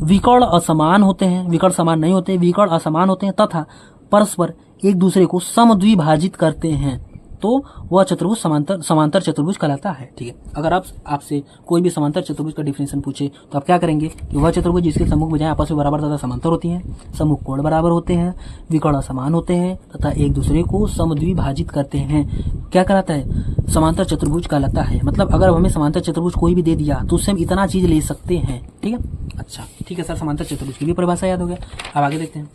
विकर्ण असमान होते हैं, विकर्ण समान नहीं होते, विकर्ण असमान होते हैं तथा परस्पर एक दूसरे को समद्विभाजित करते हैं, तो वह चतुर्भुज समांतर चतुर्भुज कहलाता है, ठीक है। अगर आपसे कोई भी समांतर चतुर्भुज का डिफिनेशन पूछे तो आप क्या करेंगे कि वह चतुर्भुज जिसके सम्मुख भुजाएं आपस में बराबर तथा समांतर होती हैं, सम्मुख कोण बराबर होते हैं, विकर्ण समान होते हैं तथा एक दूसरे को समद्विभाजित करते हैं, क्या कहलाता है, समांतर चतुर्भुज कहलाता है। मतलब अगर हमें समांतर चतुर्भुज कोई भी दे दिया तो उससे हम इतना चीज ले सकते हैं, ठीक है। अच्छा, ठीक है सर, समांतर चतुर्भुज की भी परिभाषा याद हो गया। अब आगे देखते हैं,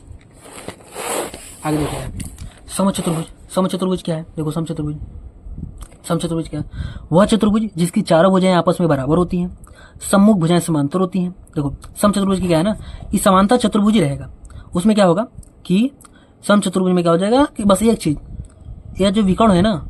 समचतुर्भुज क्या है? देखो, समचतुर्भुज क्या है? वह चतुर्भुज जिसकी चारों भुजाएं आपस में बराबर होती हैं, सम्मुख भुजाएं समांतर होती हैं। देखो, समचतुर्भुज की क्या है ना, कि समांतर चतुर्भुज ही रहेगा। उसमें क्या होगा कि समचतुर्भुज में क्या हो जाएगा कि बस एक चीज, यह जो विकर्ण है ना,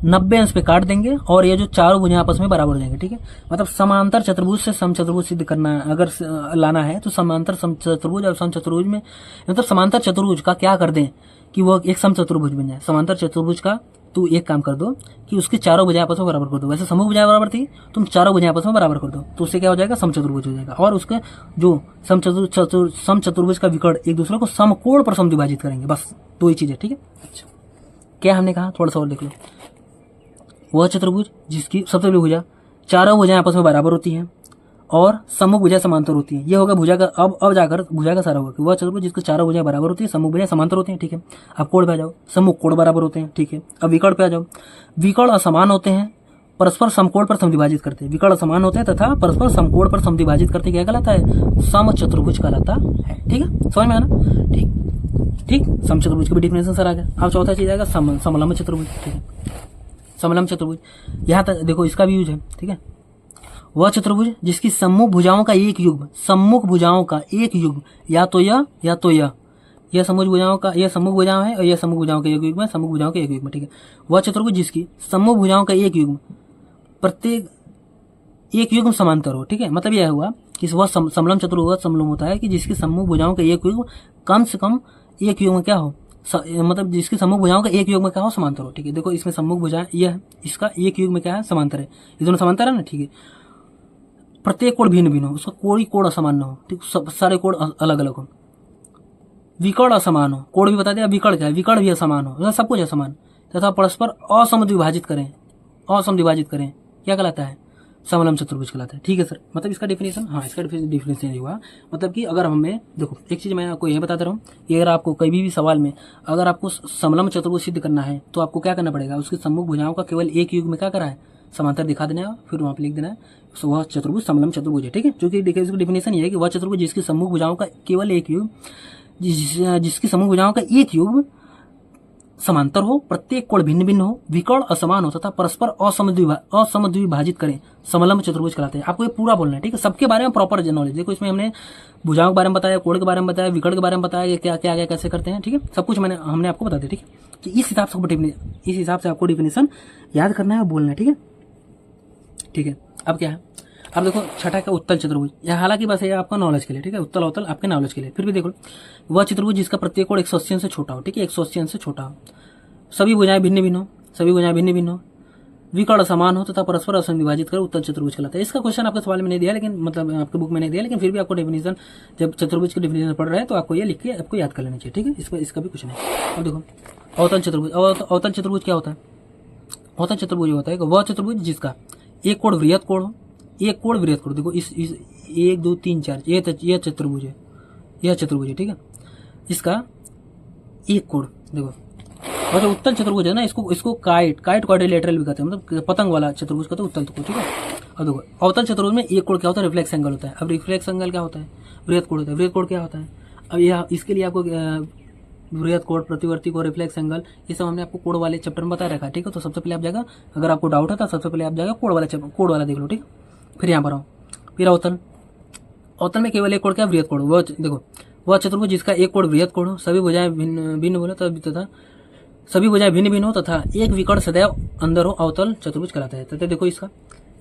90 अंश पे काट देंगे और ये जो चारों भुजाएं आपस में बराबर हो जाएंगे, ठीक है। मतलब समांतर चतुर्भुज से समचतुर्भुज सिद्ध करना अगर लाना है तो समांतर समचतुर्भुज और समचतुर्भुज में, मतलब समांतर चतुर्भुज का क्या कर दें कि वो एक समचतुर्भुज बन जाए। समांतर चतुर्भुज का तू एक काम कर दो कि उसके चारों भुजाएं आपस में बराबर कर दो। वैसे सम्मुख भुजाएं बराबर थी, तुम चारों भुजाएं आपस में बराबर कर दो, तो उससे क्या हो जाएगा, समचतुर्भुज हो जाएगा। और उसके जो समचतुर्भुज का विकर्ण एक दूसरे को समकोण पर समद्विभाजित करेंगे, बस दो ही चीजें, ठीक है। अच्छा, क्या हमने कहा, थोड़ा सा और देख लो। वह चतुर्भुज जिसकी सबसे बड़ी भुजा, चारों भुजाएं आपस में बराबर होती हैं और सम्मुख भुजा समांतर होती है। ये होगा भुजा का, अब जाकर भुजा का सारा होगा कि वह चतुर्भुज जिसकी चारों भुजाएं बराबर होती है, सम्मुख भुजाएं समांतर होती हैं, ठीक है। अब कोण पे आ जाओ, सम्मुख कोण बराबर होते हैं, ठीक है। अब विकर्ण पे आ जाओ, विकर्ण असमान होते हैं, परस्पर समकोण पर समद्विभाजित करते हैं। विकर्ण असमान होते हैं तथा परस्पर समकोण पर समद्विभाजित करते क्या कहलाता है, समचतुर्भुज कहलाता है, ठीक है। समझ में आना, ठीक ठीक। समचतुर्भुज की भी डिफिनेशन सर आ गया। अब चौथा चीज आएगा समलंब चतुर्भुज, ठीक है। समलंब चतुर्भुज, यहाँ तक देखो इसका भी यूज है, ठीक है। वह चतुर्भुज जिसकी सम्मुख भुजाओं का एक युग्म, सम्मुख भुजाओं का एक युग्म, या तो यह सम्मुख भुजाओं का, यह सम्मुख भुजाओं है और यह सम्मुख भुजाओं का एक युग्म है, सम्मुख भुजाओं का एक युग्म, ठीक है। वह चतुर्भुज जिसकी सम्मुख भुजाओं का एक युग्म, प्रत्येक एक युग्म समांतर हो, ठीक है। मतलब यह हुआ कि वह समलंब चतुर्भुज समलंब होता है कि जिसकी सम्मुख भुजाओं का एक युग्म कम से कम एक युग्म क्या हो, मतलब जिसकी सम्मुख भुजाओं का एक युग्म क्या हो, समांतर हो, ठीक है। देखो इसमें सम्मुख भुजा यह, इसका एक युग्म क्या है, समांतर है। ये दोनों समांतर है ना, ठीक है। प्रत्येक कोण भिन्न भिन्न हो, उसका कोई कोण असमान न हो, ठीक, सब सारे कोण अलग अलग हो। विकर्ण असमान हो, कोण भी बता दिया, विकर्ण क्या है, विकर्ण भी असमान हो, सब कुछ असमान, तथा परस्पर असमद्विभाजित करें, असमद्विभाजित करें, क्या कहलाता है, समलंब चतुर्भुज कहलाता है, ठीक है सर। मतलब इसका डिफिनेशन, हाँ इसका डिफिनेशन ये हुआ, मतलब कि अगर हमें देखो एक चीज मैं आपको यह बताता रहूँ कि अगर आपको कभी भी सवाल में अगर आपको समलंब चतुर्भुज सिद्ध करना है तो आपको क्या करना पड़ेगा, उसकी सम्मुख भुजाओं का केवल एक युग में क्या करा है, समांतर दिखा देना है, फिर वहां पर लिख देना है वह चतुर्भुज समलंब चतुर्भुज है, ठीक है। क्योंकि देखिए इसकी डिफिनेशन ये है कि वह चतुर्भुज जिसकी सम्मुख भुजाओं का केवल एक युग, जिसकी सम्मुख भुजाओं का एक युग समांतर हो, प्रत्येक कोण भिन्न भिन्न हो, विकर्ण असमान हो तथा परस्पर असमद्विभाजित करें, समलंब चतुर्भुज कहलाते हैं। आपको ये पूरा बोलना है, ठीक है। सबके बारे में प्रॉपर नॉलेज, देखो इसमें हमने भुजाओं के बारे में बताया, कोण के बारे में बताया, विकर्ण के बारे में बताया, क्या क्या क्या कैसे करते हैं, ठीक है। सब कुछ हमने आपको बता दिया, ठीक है। कि इस हिसाब से आपको डिफिनेशन याद करना है और बोलना है, ठीक है, ठीक है। अब क्या है, अब देखो छठा का उत्तल चतुर्भुज, यह हालांकि बस ये आपका नॉलेज के लिए, ठीक है, उत्तल अवतल आपके नॉलेज के लिए। फिर भी देखो वह चतुर्भुज जिसका प्रत्येक कोण 180 से छोटा हो, ठीक है, 180 से छोटा हो, सभी भुजाएं भिन्न भिन्न हो, सभी भुजाएं भिन्न भिन्न हो, विकर्ण समान हो तथा परस्पर असमद्विभाजित कर उत्तल चतुर्भुज कहलाता है। इसका क्वेश्चन आपके सवाल में नहीं दिया, लेकिन मतलब आपके बुक में नहीं दिया, लेकिन फिर भी आपको डेफिनेशन जब चतुर्भुज की डेफिनेशन पढ़ रहे हैं तो आपको ये लिख के आपको याद कर लेना चाहिए, ठीक है। इसका भी क्वेश्चन है। अब देखो अवतल चतुर्भुज, अवतल चतुर्भुज क्या होता है, अवतल चतुर्भुज होता है वह चतुर्भुज जिसका एक कोण वृहत कोण हो, एक कोण वृहत कोण, देखो इस 1 2 3 4 यह चतुर्भुज है, यह चतुर्भुज है, ठीक है। इसका एक कोण देखो, और जो उत्तल चतुर्भुज है ना, इसको काइट क्वाड्रिलेटरल भी कहते हैं, मतलब पतंग वाला चतुर्भुज कहते हैं उत्तल चतुर्भुज, ठीक है। और देखो अवतल चतुर्भुज में एक कोण क्या होता है, रिफ्लेक्स एंगल होता है। अब रिफ्लेक्स एंगल क्या होता है, वृहत कोण होता है। वृहत कोण क्या होता है, अब यह इसके लिए आपको वृहत कोण, प्रतिवर्ती कोण, रिफ्लेक्स एंगल, ये सब हमने आपको कोण वाले चैप्टर में बता रखा है, ठीक है। तो सबसे पहले आप जाएगा, अगर आपको डाउट है तो सबसे पहले आप जाएगा कोण वाला देख लो, ठीक। फिर यहाँ पर आओ, फिर अवतल, अवतल में केवल एक कोण क्या, वृहत कोण। वह देखो वह चतुर्भुज जिसका एक कोण वृहत कोण हो, सभी भुजाएं भिन्न हो तथा सभी भुजाएं भिन्न भिन्न हो तथा एक विकर्ण सदैव अंदर हो, अवतल चतुर्भुज कहलाता है। तथा देखो इसका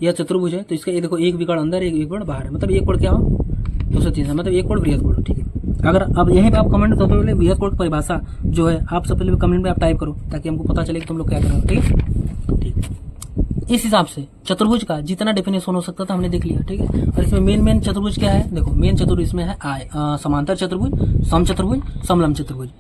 यह चतुर्भुज है तो इसका ये देखो एक विकर्ण अंदर, एक विकर्ण बाहर है, मतलब एक कोण क्या हो, 203, मतलब एक कोण वृहत कोण, ठीक है। अगर अब यहीं पे आप कमेंट सबसे पहले वृहत कोण की परिभाषा जो है आप सबसे पहले कमेंट में आप टाइप करो ताकि हमको पता चले कि तुम लोग क्या कर रहे हो, ठीक है, ठीक। इस हिसाब से चतुर्भुज का जितना डेफिनेशन हो सकता था हमने देख लिया, ठीक है। और इसमें मेन चतुर्भुज क्या है, देखो मेन चतुर्भुज इसमें है समांतर चतुर्भुज, समचतुर्भुज, समलंब चतुर्भुज,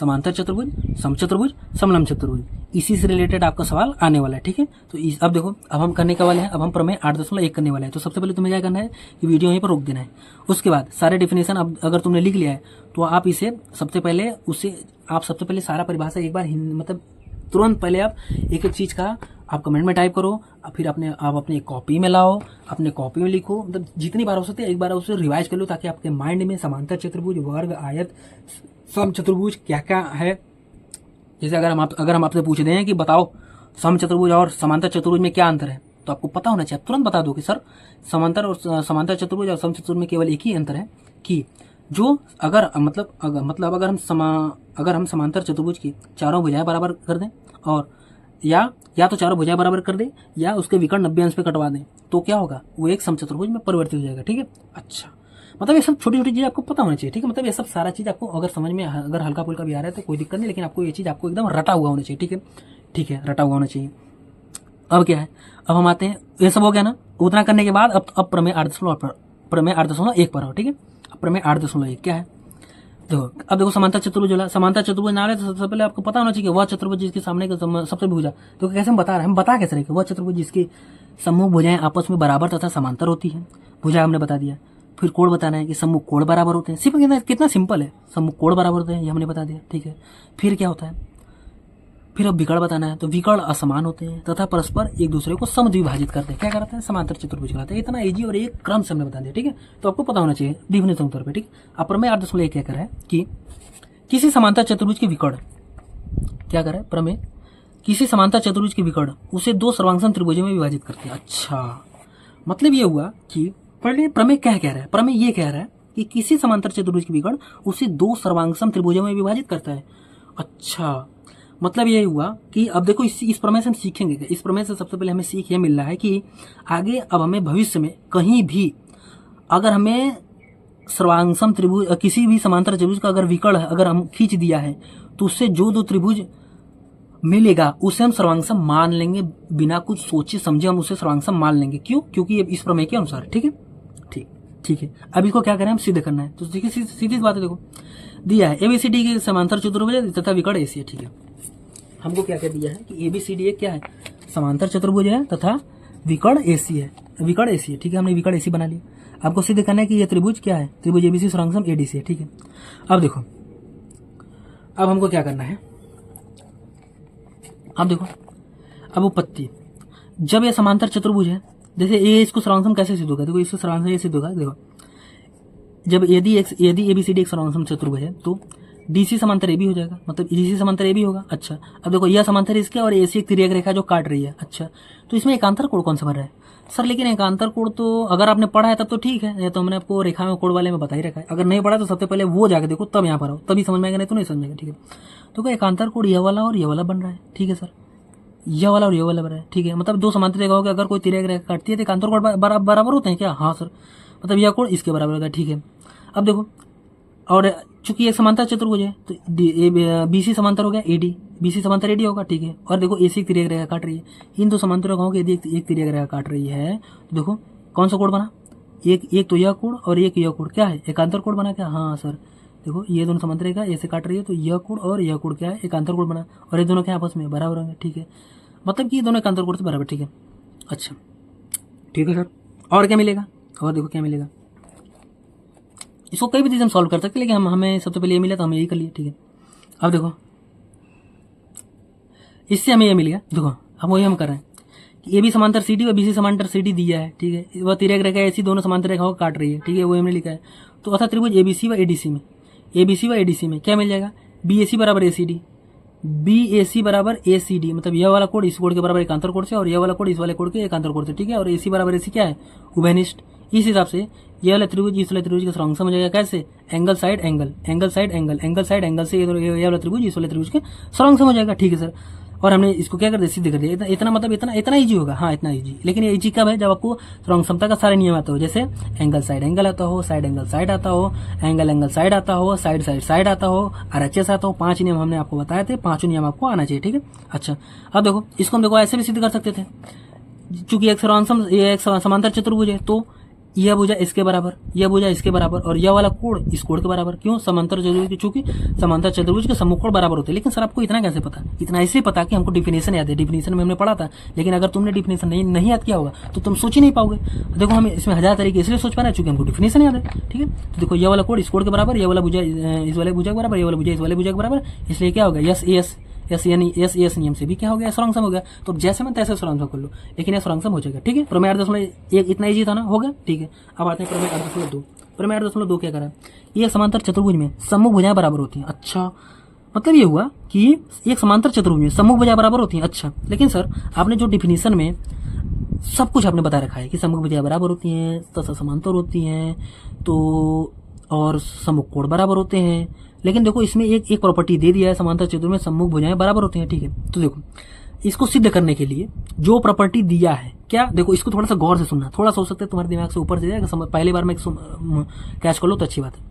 समांतर चतुर्भुज, समचतुर्भुज, समलंब चतुर्भुज, इसी से रिलेटेड आपका सवाल आने वाला है, ठीक है। तो अब देखो अब हम करने के वाले हैं, अब हम प्रमेय 8.1 करने वाले हैं। तो सबसे पहले तुम्हें क्या करना है कि वीडियो यहीं पर रोक देना है। उसके बाद सारे डेफिनेशन अब अगर तुमने लिख लिया है तो आप इसे सबसे पहले सारा परिभाषा एक बार मतलब तुरंत पहले आप एक एक चीज का आप कमेंट में टाइप करो, फिर आप अपने कॉपी में लाओ, अपने कॉपी में लिखो, मतलब जितनी बार हो सकती है एक बार उसे रिवाइज कर लो ताकि आपके माइंड में समांतर चतुर्भुज, वर्ग, आयत, सम चतुर्भुज क्या क्या है। जैसे अगर हम आपसे पूछ दें कि बताओ सम चतुर्भुज और समांतर चतुर्भुज में क्या अंतर है, तो आपको पता होना चाहिए, आप तुरंत बता दो कि सर समांतर चतुर्भुज और सम चतुर्भुज में केवल एक ही अंतर है कि जो अगर हम समांतर चतुर्भुज की चारों भुजाएं बराबर कर दें और या तो चारों भुजाएं बराबर कर दें या उसके विकर्ण 90 अंश पे कटवा दें तो क्या होगा, वो एक समचतुर्भुज में परिवर्तित हो जाएगा, ठीक है। अच्छा, मतलब ये सब छोटी छोटी चीज आपको पता होना चाहिए, ठीक है। मतलब ये सब सारा चीज आपको अगर समझ में अगर हल्का फुल्का भी आ रहा है तो कोई दिक्कत नहीं, लेकिन आपको ये चीज आपको एकदम रटा हुआ होना चाहिए, ठीक है, ठीक है, रटा हुआ होना चाहिए। अब क्या है, अब हम आते हैं, ये सब हो गया ना, उतना करने के बाद अब प्रमेय 8.1 पर आओ, ठीक है। प्रमेय 8.1 क्या है, देखो अब देखो समांतर चतुर्भुज वाला, समांतर चतुर्भुज ना ले तो सबसे पहले आपको पता होना चाहिए वह चतुर्भुज जिसके सामने का सबसे भुजा। तो कैसे हम बता रहे हैं, हम बता कैसे रहे कि वह चतुर्भुज जिसके सम्मुख भुजाएं आपस में बराबर तथा समांतर होती है। भुजा हमने बता दिया। फिर कोण बताना है कि सम्मुख कोण बराबर होते हैं। सिंपल, कितना सिंपल है, सम्मुख कोण बराबर होते हैं ये हमने बता दिया, ठीक है। फिर क्या होता है, फिर अब विकर्ण बताना है। तो विकर्ण असमान होते हैं तथा परस्पर एक दूसरे को समद्विभाजित करते हैं। क्या करते हैं, समांतर चतुर्भुज कहलाते हैं। इतना इजी और एक क्रम से हमने बता दिया, ठीक है। तो आपको पता होना चाहिए डिफिनेशन तौर पर, ठीक। अब प्रमेय 8.1 क्या कर रहा है कि किसी समांतर चतुर्भुज के विकर्ण, क्या कर रहा है प्रमेय, किसी समांतर चतुर्भुज के विकर्ण उसे दो सर्वांगसम त्रिभुजों में विभाजित करते हैं। अच्छा, मतलब ये हुआ कि पहले प्रमेय क्या कह रहा है, प्रमेय ये कह रहा है कि किसी समांतर चतुर्भुज के विकर्ण उसे दो सर्वांगसम त्रिभुजों में विभाजित करता है। अच्छा, मतलब ये हुआ कि अब देखो इस प्रमेय से हम सीखेंगे। इस प्रमेय से सबसे पहले हमें सीख ये मिल रहा है कि आगे अब हमें भविष्य में कहीं भी अगर हमें सर्वांगसम त्रिभुज, किसी भी समांतर त्रिभुज का अगर विकर्ण अगर हम खींच दिया है तो उससे जो दो त्रिभुज मिलेगा उसे हम सर्वांगसम मान लेंगे, बिना कुछ सोचे समझे हम उसे सर्वांगसम मान लेंगे। क्यों, क्योंकि इस प्रमेय के अनुसार, ठीक है। ठीक है, अब इसको क्या करें, हम सिद्ध करना है। तो देखिए सीधी बात है, देखो दिया है एबीसीडी के समांतर चतुर्भुज तथा विकर्ण एसी है, ठीक है। हमको क्या कह दिया है कि एबीसीडी क्या है, समांतर चतुर्भुज है तथा विकर्ण एसी है, विकर्ण एसी है, ठीक है। हमने विकर्ण एसी बना लिया। आपको सिद्ध करना है कि यह त्रिभुज क्या है, त्रिभुज एबीसी सर्वांगसम एडीसी है, ठीक है। अब देखो, अब हमको क्या करना है, अब देखो, अब उपपत्ति, जब यह समांतर चतुर्भुज है, जैसे ये इसको सर्वांगसम कैसे सिद्ध होगा, देखो इसको सर्वांगसम ये सिद्ध होगा। देखो जब यदि एबीसीडी एक सर्वांगसम चतुर्भुज है तो डीसी समांतर ए भी हो जाएगा, मतलब डीसी समांतर ए भी होगा। अच्छा, अब देखो यह समांतर इसके और एसी एक तिर्यक रेखा जो काट रही है। अच्छा, तो इसमें एकांतर कोण कौन सा बन रहा है सर, लेकिन एकांतर कोण तो अगर आपने पढ़ा है तब तो ठीक है, तो हमने आपको रेखा में कोण वाले में बता ही रखा है। अगर नहीं पढ़ा तो सबसे पहले वो जाके देखो, तब यहाँ पर आओ, तभी समझ में आएगा, नहीं तो नहीं समझ में, ठीक है। तो एकांतर कोण यह वाला और यह वाला बन रहा है, ठीक है सर, यह वाला और यह वाला बन रहा है, ठीक है। मतलब दो समांतर रेखाओं के अगर कोई तिर्यक रेखा काटती है तो एकांतर कोण बराबर होते हैं क्या, हाँ सर, मतलब यह कोण इसके बराबर होगा, ठीक है। अब देखो, और चूंकि ये समांतर चतुर्भुज है तो बीसी समांतर हो गया एडी, बीसी समांतर एडी होगा, ठीक है। और देखो एसी तिर्यक रेखा काट रही है, इन दो समांतर रेखाओं की यदि एक तिर्यक रेखा काट रही है तो देखो कौन सा कोण बना, एक तो यह कोण और एक यह कोण, क्या है, एकांतर कोण बना क्या, हाँ सर। देखो ये दोनों समांतर रेखा ऐसे काट रही है तो यह कोण और यह कोण क्या है, एकांतर कोण बना, और ये दोनों क्या आपस में बराबर होंगे, ठीक है। मतलब कि ये दोनों एकांतर कोण से बराबर, ठीक है। अच्छा, ठीक है सर, और क्या मिलेगा, और देखो क्या मिलेगा, इसको कई भी चीज़ हम सॉल्व कर सकते हैं, लेकिन हमें सबसे पहले ये मिला तो हमें यही कर लिया, ठीक है। अब देखो इससे हमें ये मिल गया, देखो अब वही हम कर रहे हैं कि ए बी समांतर सी डी और बी सी समांतर सी डी दिया है, ठीक है। वह तिर्यक रेखा ऐसी दोनों समांतर रेखाओं को काट रही है, ठीक है, वो हमने लिखा है। तो अथा त्रिभुज एबीसी व एडीसी में, एबीसी व एडीसी में क्या मिल जाएगा, बी ए सी बराबर ए सी डी, बी ए सी बराबर ए सी डी, मतलब यह वाला कोण इस कोण के बराबर एकांतर कोण से और यह वाला कोण इस वाले कोण के एकांतर कोण से, ठीक है। और ए सी बराबर ए सी क्या है, उभयनिष्ठ। इस हिसाब से ये वाला त्रिभुज इस वाले त्रिभुज का सर्वांगसम हो जाएगा, कैसे, angle side angle, angle side angle, angle side angle से ये वाला त्रिभुज इस वाले त्रिभुज के सर्वांगसम हो जाएगा, ठीक है सर। और हमने इसको क्या कर दिया, सिद्ध कर दिया। इतना मतलब इतना इजी होगा, हाँ इतना इजी। लेकिन ये इजी कब है, जब आपको सर्वांगसमता का सारे नियम आता हो, जैसे एंगल साइड एंगल आता हो, साइड एंगल साइड आता हो, एंगल एंगल साइड आता हो, साइड साइड साइड आता हो, आरएचएस आता हो। 5 नियम हमने आपको बताए थे, 5 नियम आपको आना चाहिए, ठीक है। अच्छा, अब देखो इसको हम देखो ऐसे भी सिद्ध कर सकते थे, चूंकि एक सर्वांगसम, ये एक समांतर चतुर्भुज है तो यह भुजा इसके बराबर, यह भुजा इसके बराबर और यह वाला कोण इस कोण के बराबर। क्यों, समांतर चतुर्भुज, चूंकि समांतर चतुर्भुज के सम्मुख कोण बराबर होते हैं। लेकिन सर आपको इतना कैसे पता, इतना इसलिए पता कि हमको डिफिनेशन याद है, डिफिनेशन में हमने पढ़ा था। लेकिन अगर तुमने डिफिनेशन नहीं याद किया होगा तो तुम सोच ही नहीं पाओगे। देखो हम इसमें 1000 तरीके इसलिए सोच पा रहे हैं चूंकि हमको डिफिनेशन याद है, ठीक है। तो देखो यह वाला कोण इस कोण के बराबर, यह वाला भुजा इस वाले भुजा के बराबर, यह वाला भुजा इस वाले भुजा के बराबर, इसलिए क्या होगा, यस एस एस यानी एस नियम से भी क्या हो गया, सर्वांगसम हो गया। तो जैसे मैं तैसे सर्वांगसम कर लो, लेकिन यह सर्वांगसम हो जाएगा, ठीक है। प्रमेय 8.1 इतना इजी था ना, हो गया, ठीक है। अब आते हैं प्रमेय 8.2। प्रमेय 8.2 क्या करा, ये समांतर चतुर्भुज में सम्मुख भुजाएं बराबर होती हैं। अच्छा, मतलब ये हुआ कि एक समांतर चतुर्भुज में सम्मुख भुजाएं बराबर होती हैं। अच्छा, लेकिन सर आपने जो डिफिनेशन में सब कुछ आपने बता रखा है कि सम्मुख भुजाएं बराबर होती हैं तथा समांतर होती हैं, तो और सम्मुख कोण बराबर होते हैं। लेकिन देखो इसमें एक प्रॉपर्टी दे दिया है, समांतर चतुर्भुज में सम्मुख भुजाएं बराबर होती हैं, ठीक है। तो देखो इसको सिद्ध करने के लिए जो प्रॉपर्टी दिया है, क्या देखो इसको थोड़ा सा गौर से सुनना, थोड़ा सा हो सकता है तुम्हारे दिमाग से ऊपर से जाएगा, पहली बार में कैच कर लो तो अच्छी बात है।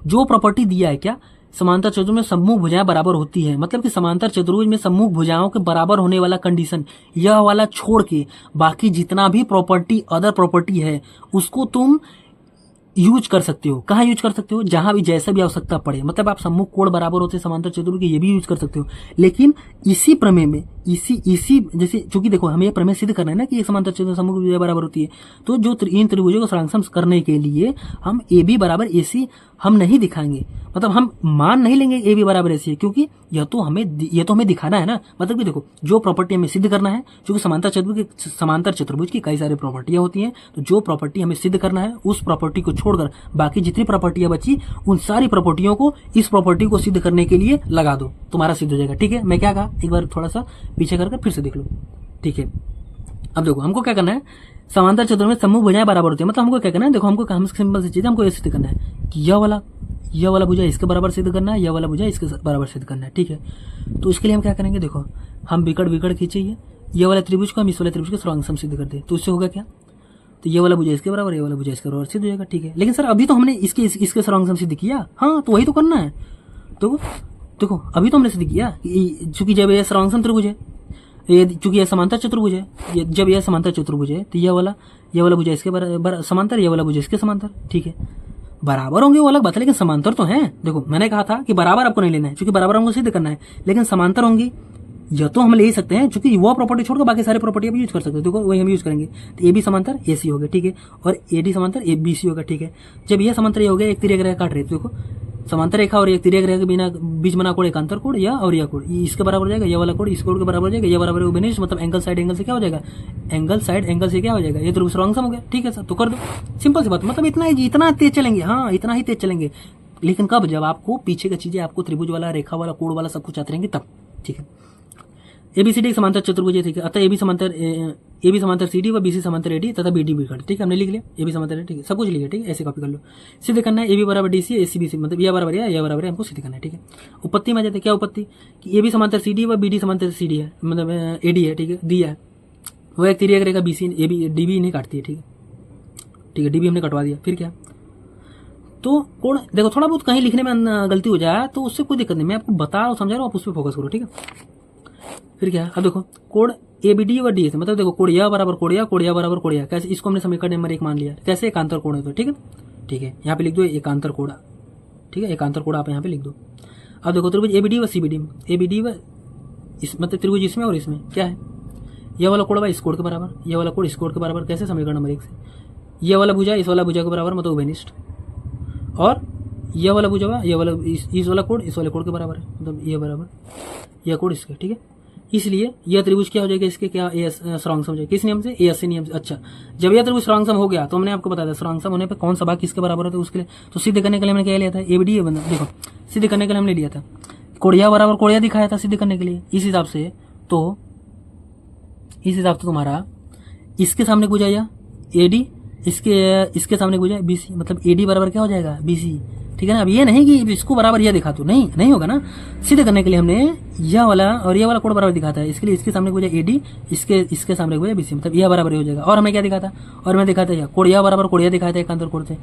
जो प्रॉपर्टी दिया है क्या, समांतर चतुर्भुज में सम्मुख भुजाएं बराबर होती है, मतलब कि समांतर चतुर्भुज में सम्मुख भुजाओं के बराबर होने वाला कंडीशन यह वाला छोड़ के बाकी जितना भी प्रॉपर्टी अदर प्रॉपर्टी है उसको तुम यूज कर सकते हो। कहाँ यूज कर सकते हो? जहां भी जैसा भी आवश्यकता पड़े। मतलब आप सम्मुख कोण बराबर होते समांतर चतुर्भुज के, ये भी यूज कर सकते हो। लेकिन इसी प्रमेय में इसी जैसे, चूंकि देखो हमें ये प्रमेय सिद्ध करना है ना कि एक समांतर चतुर्भुज सम्मुख भुजा बराबर होती है, तो जो इन त्रिभुजों को सरांसम करने के लिए हम ए बी बराबर ए सी हम नहीं दिखाएंगे। मतलब हम मान नहीं लेंगे ए बी बराबर ए सी, क्योंकि ये तो हमें दिखाना है ना। मतलब कि देखो जो प्रॉपर्टी हमें सिद्ध करना है, क्योंकि समांतर चतुर्भुज की कई सारी प्रॉपर्टियां होती हैं, तो जो प्रॉपर्टी हमें सिद्ध करना है उस प्रॉपर्टी को छोड़कर बाकी जितनी प्रॉपर्टियां बची उन सारी प्रॉपर्टियों को इस प्रॉपर्टी को सिद्ध करने के लिए लगा दो, तुम्हारा सिद्ध हो जाएगा। ठीक है, मैं क्या कहा एक बार थोड़ा सा पीछे करके फिर से देख लो। ठीक है, अब देखो हमको क्या करना है, समांतर चतुर्भुज में सम्मुख भुजाएं बराबर होती है। मतलब हमको क्या करना है, देखो हम सिंपल सी चीज हमको ये सिद्ध करना है कि यह वाला भुजा इसके बराबर सिद्ध करना है, यह वाला भुजा इसके बराबर सिद्ध करना है। ठीक है, तो इसके लिए हम क्या करेंगे, देखो हम विकर्ण खींचे, ये वाला त्रिभुज को हम इस वाले त्रिभुज के सर्वांग सिद्ध कर दे, तो इससे होगा क्या, तो ये वाला भुजा इसके बराबर, ये वाला भुजा इसके बराबर सिद्ध हो जाएगा। ठीक है, लेकिन सर अभी तो हमने इसके सर्वांग सिद्ध किया। हाँ, तो वही तो करना है। तो देखो अभी तो हमने सिद्ध किया, चूंकि जब ये सर्वांग त्रिभुज है, चूंकि यह समांतर चतुर्भुज है, जब यह समांतर चतुर्भुज है तो यह वाला भुजा इसके बराबर समांतर, यह वाला भुजा इसके समांतर। ठीक है, बराबर होंगे वो अलग बात है, लेकिन समांतर तो है। देखो मैंने कहा था कि बराबर आपको नहीं लेना है, क्योंकि बराबर हमको सिद्ध करना है, लेकिन समांतर होंगी यह तो हम ले ही सकते हैं, क्योंकि वो प्रॉपर्टी छोड़कर बाकी सारे प्रॉपर्टी आप यूज कर सकते हो। देखो वही हम यूज करेंगे, तो ए बी समांतर ए सी हो गया। ठीक है, और ए डी समांतर ए बी सी होगा। ठीक है, जब यह समांतर ये हो गया, एक तिर्यक रेखा काट रही है, तो देखो समांतर रेखा और एक तिर्यक रेखा के बिना बीच बना कोण एकांतर कोण, या और यह कोण इसके बराबर हो जाएगा, यह वाला कोण इस कोण के बराबर हो जाएगा, यह बराबर है बेनिस्ट, मतलब एंगल साइड एंगल से क्या हो जाएगा, एंगल साइड एंगल से क्या हो जाएगा, ये त्रिभुज सर्वांग हो गया। ठीक है सर, तो कर दो, सिंपल सी बात। मतलब इतना तेज चलेंगे, हाँ इतना ही तेज चलेंगे, लेकिन कब, जब आपको पीछे की चीजें आपको त्रिभुज वाला, रेखा वाला, कोण वाला सब कुछ आते रहेंगे तब। ठीक है, एबीसीडी समांतर चतुर्भुज है। ठीक है, अतः ए बी समांतर सी डी व बी सी समांतर ए डी तथा बी डी बी खंड। ठीक है, हमने लिख लिया ए बी समांतर। ठीक है, सब कुछ लिखा। ठीक है, ऐसे कॉपी कर लो। सिद्ध करना है ए बी बराबर डी सी, ए सी बी सी, मतलब यह बराबर है, यह बराबर है, हमको सिद्ध करना है। ठीक है, उपपत्ति में आ जाते हैं। क्या उपपत्ति, कि ए बी समांतर सी डी व बी डी समांतर सी डी है, मतलब ए डी है। ठीक है, दिया है वो एक तिर्यक रेखा B C A B D B नहीं काटती है। ठीक है, ठीक है, डी बी हमने कटवा दिया। फिर क्या, तो कोण, देखो थोड़ा बहुत कहीं लिखने में गलती हो जाए तो उससे कोई दिक्कत नहीं, मैं आपको बता रहा हूँ, समझा रहा हूँ, आप उस पर फोकस करो। ठीक है, फिर क्या, अब देखो कोण ए बी डी व डी है, मतलब देखो कोण या बराबर कोण या बराबर कोण या, कैसे, इसको हमने समीकरण नंबर 1 मान लिया। कैसे, एकांतर कोण है तो। ठीक है, ठीक है, यहाँ पे लिख दो एकांतर कोण। ठीक है, एकांतर कोण आप यहाँ पे लिख दो। अब देखो त्रिभुज ए बी डी व C B D, A B D व इस, मतलब त्रिभुज इसमें और इसमें क्या है, यह वाला कोण इस कोण के बराबर, यह वाला कोण इस कोण के बराबर। कैसे, समीकरण नंबर 1 से, यह वाला भुजा इस वाला भुजा के बराबर, मतलब उभयनिष्ठ, और यह वाला भुजा यह वाला इस वाला कोण इस वाले कोण के बराबर है, मतलब यह बराबर यह कोण इसके। ठीक है, इसलिए यह त्रिभुज क्या हो जाएगा, इसके क्या सर्वांग सम हो जाएगा, किस नियम से, ए नियम से। अच्छा, जब यह त्रिभुज सर्वांग सम हो गया तो हमने आपको बताया सर्वांग सम होने पे कौन सा भाग किसके बराबर होता है, उसके लिए तो सिद्ध करने के लिए हमने क्या लिया था, ए बी डी बंदा। देखो सिद्ध करने के लिए हमने लिया था कोणिया बराबर कोणिया दिखाया था सिद्ध करने के लिए। इस हिसाब से तुम्हारा इसके सामने भुजा या ए डी, इसके सामने भुजा बी सी, मतलब ए डी बराबर क्या हो जाएगा, बी सी। ठीक है ना, अब ये नहीं कि इसको बराबर यह दिखा, तो नहीं होगा ना। सिद्ध करने के लिए हमने यह वाला और यह वाला कोण बराबर दिखाता है, इसके लिए इसके सामने भुजा ए डी, इसके सामने भुजा बी सी, मतलब यह बराबर हो जाएगा। और हमें क्या दिखाता, और मैं दिखाता है कोण या बराबर कोण या दिखाया था एकांतर कोण से,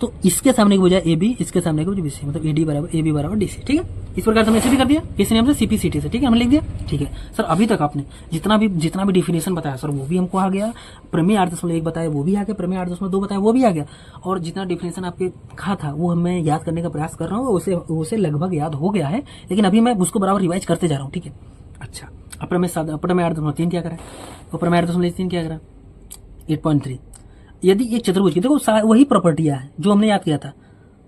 तो इसके सामने की भुजा ए बी, इसके सामने की भुजा बी सी, मतलब ए डी बराबर ए बी बराबर डी सी। ठीक है, इस प्रकार से हमने सिद्ध कर दिया, किस नियम से, सीपीसीटी से। ठीक है, हमने लिख दिया। ठीक है सर, अभी तक आपने जितना भी डिफिनेशन बताया सर वो भी हमको आ गया, प्रमेय 8.1 बताया वो भी आ गया, प्रमेय 8.2 बताया वो भी आ गया, और जितना डिफिनेशन आपके कहा था वो मैं याद करने का प्रयास कर रहा हूँ, उसे लगभग याद हो गया है, लेकिन अभी मैं उसको बराबर रिवाइज करते जा रहा हूँ। ठीक है, अच्छा, अब प्रमेय 8.3 क्या करा, तो प्रमेय 8.3 क्या करा, 8.3, यदि एक चतुर्भुज की, देखो वही प्रॉपर्टियां है जो हमने याद किया था,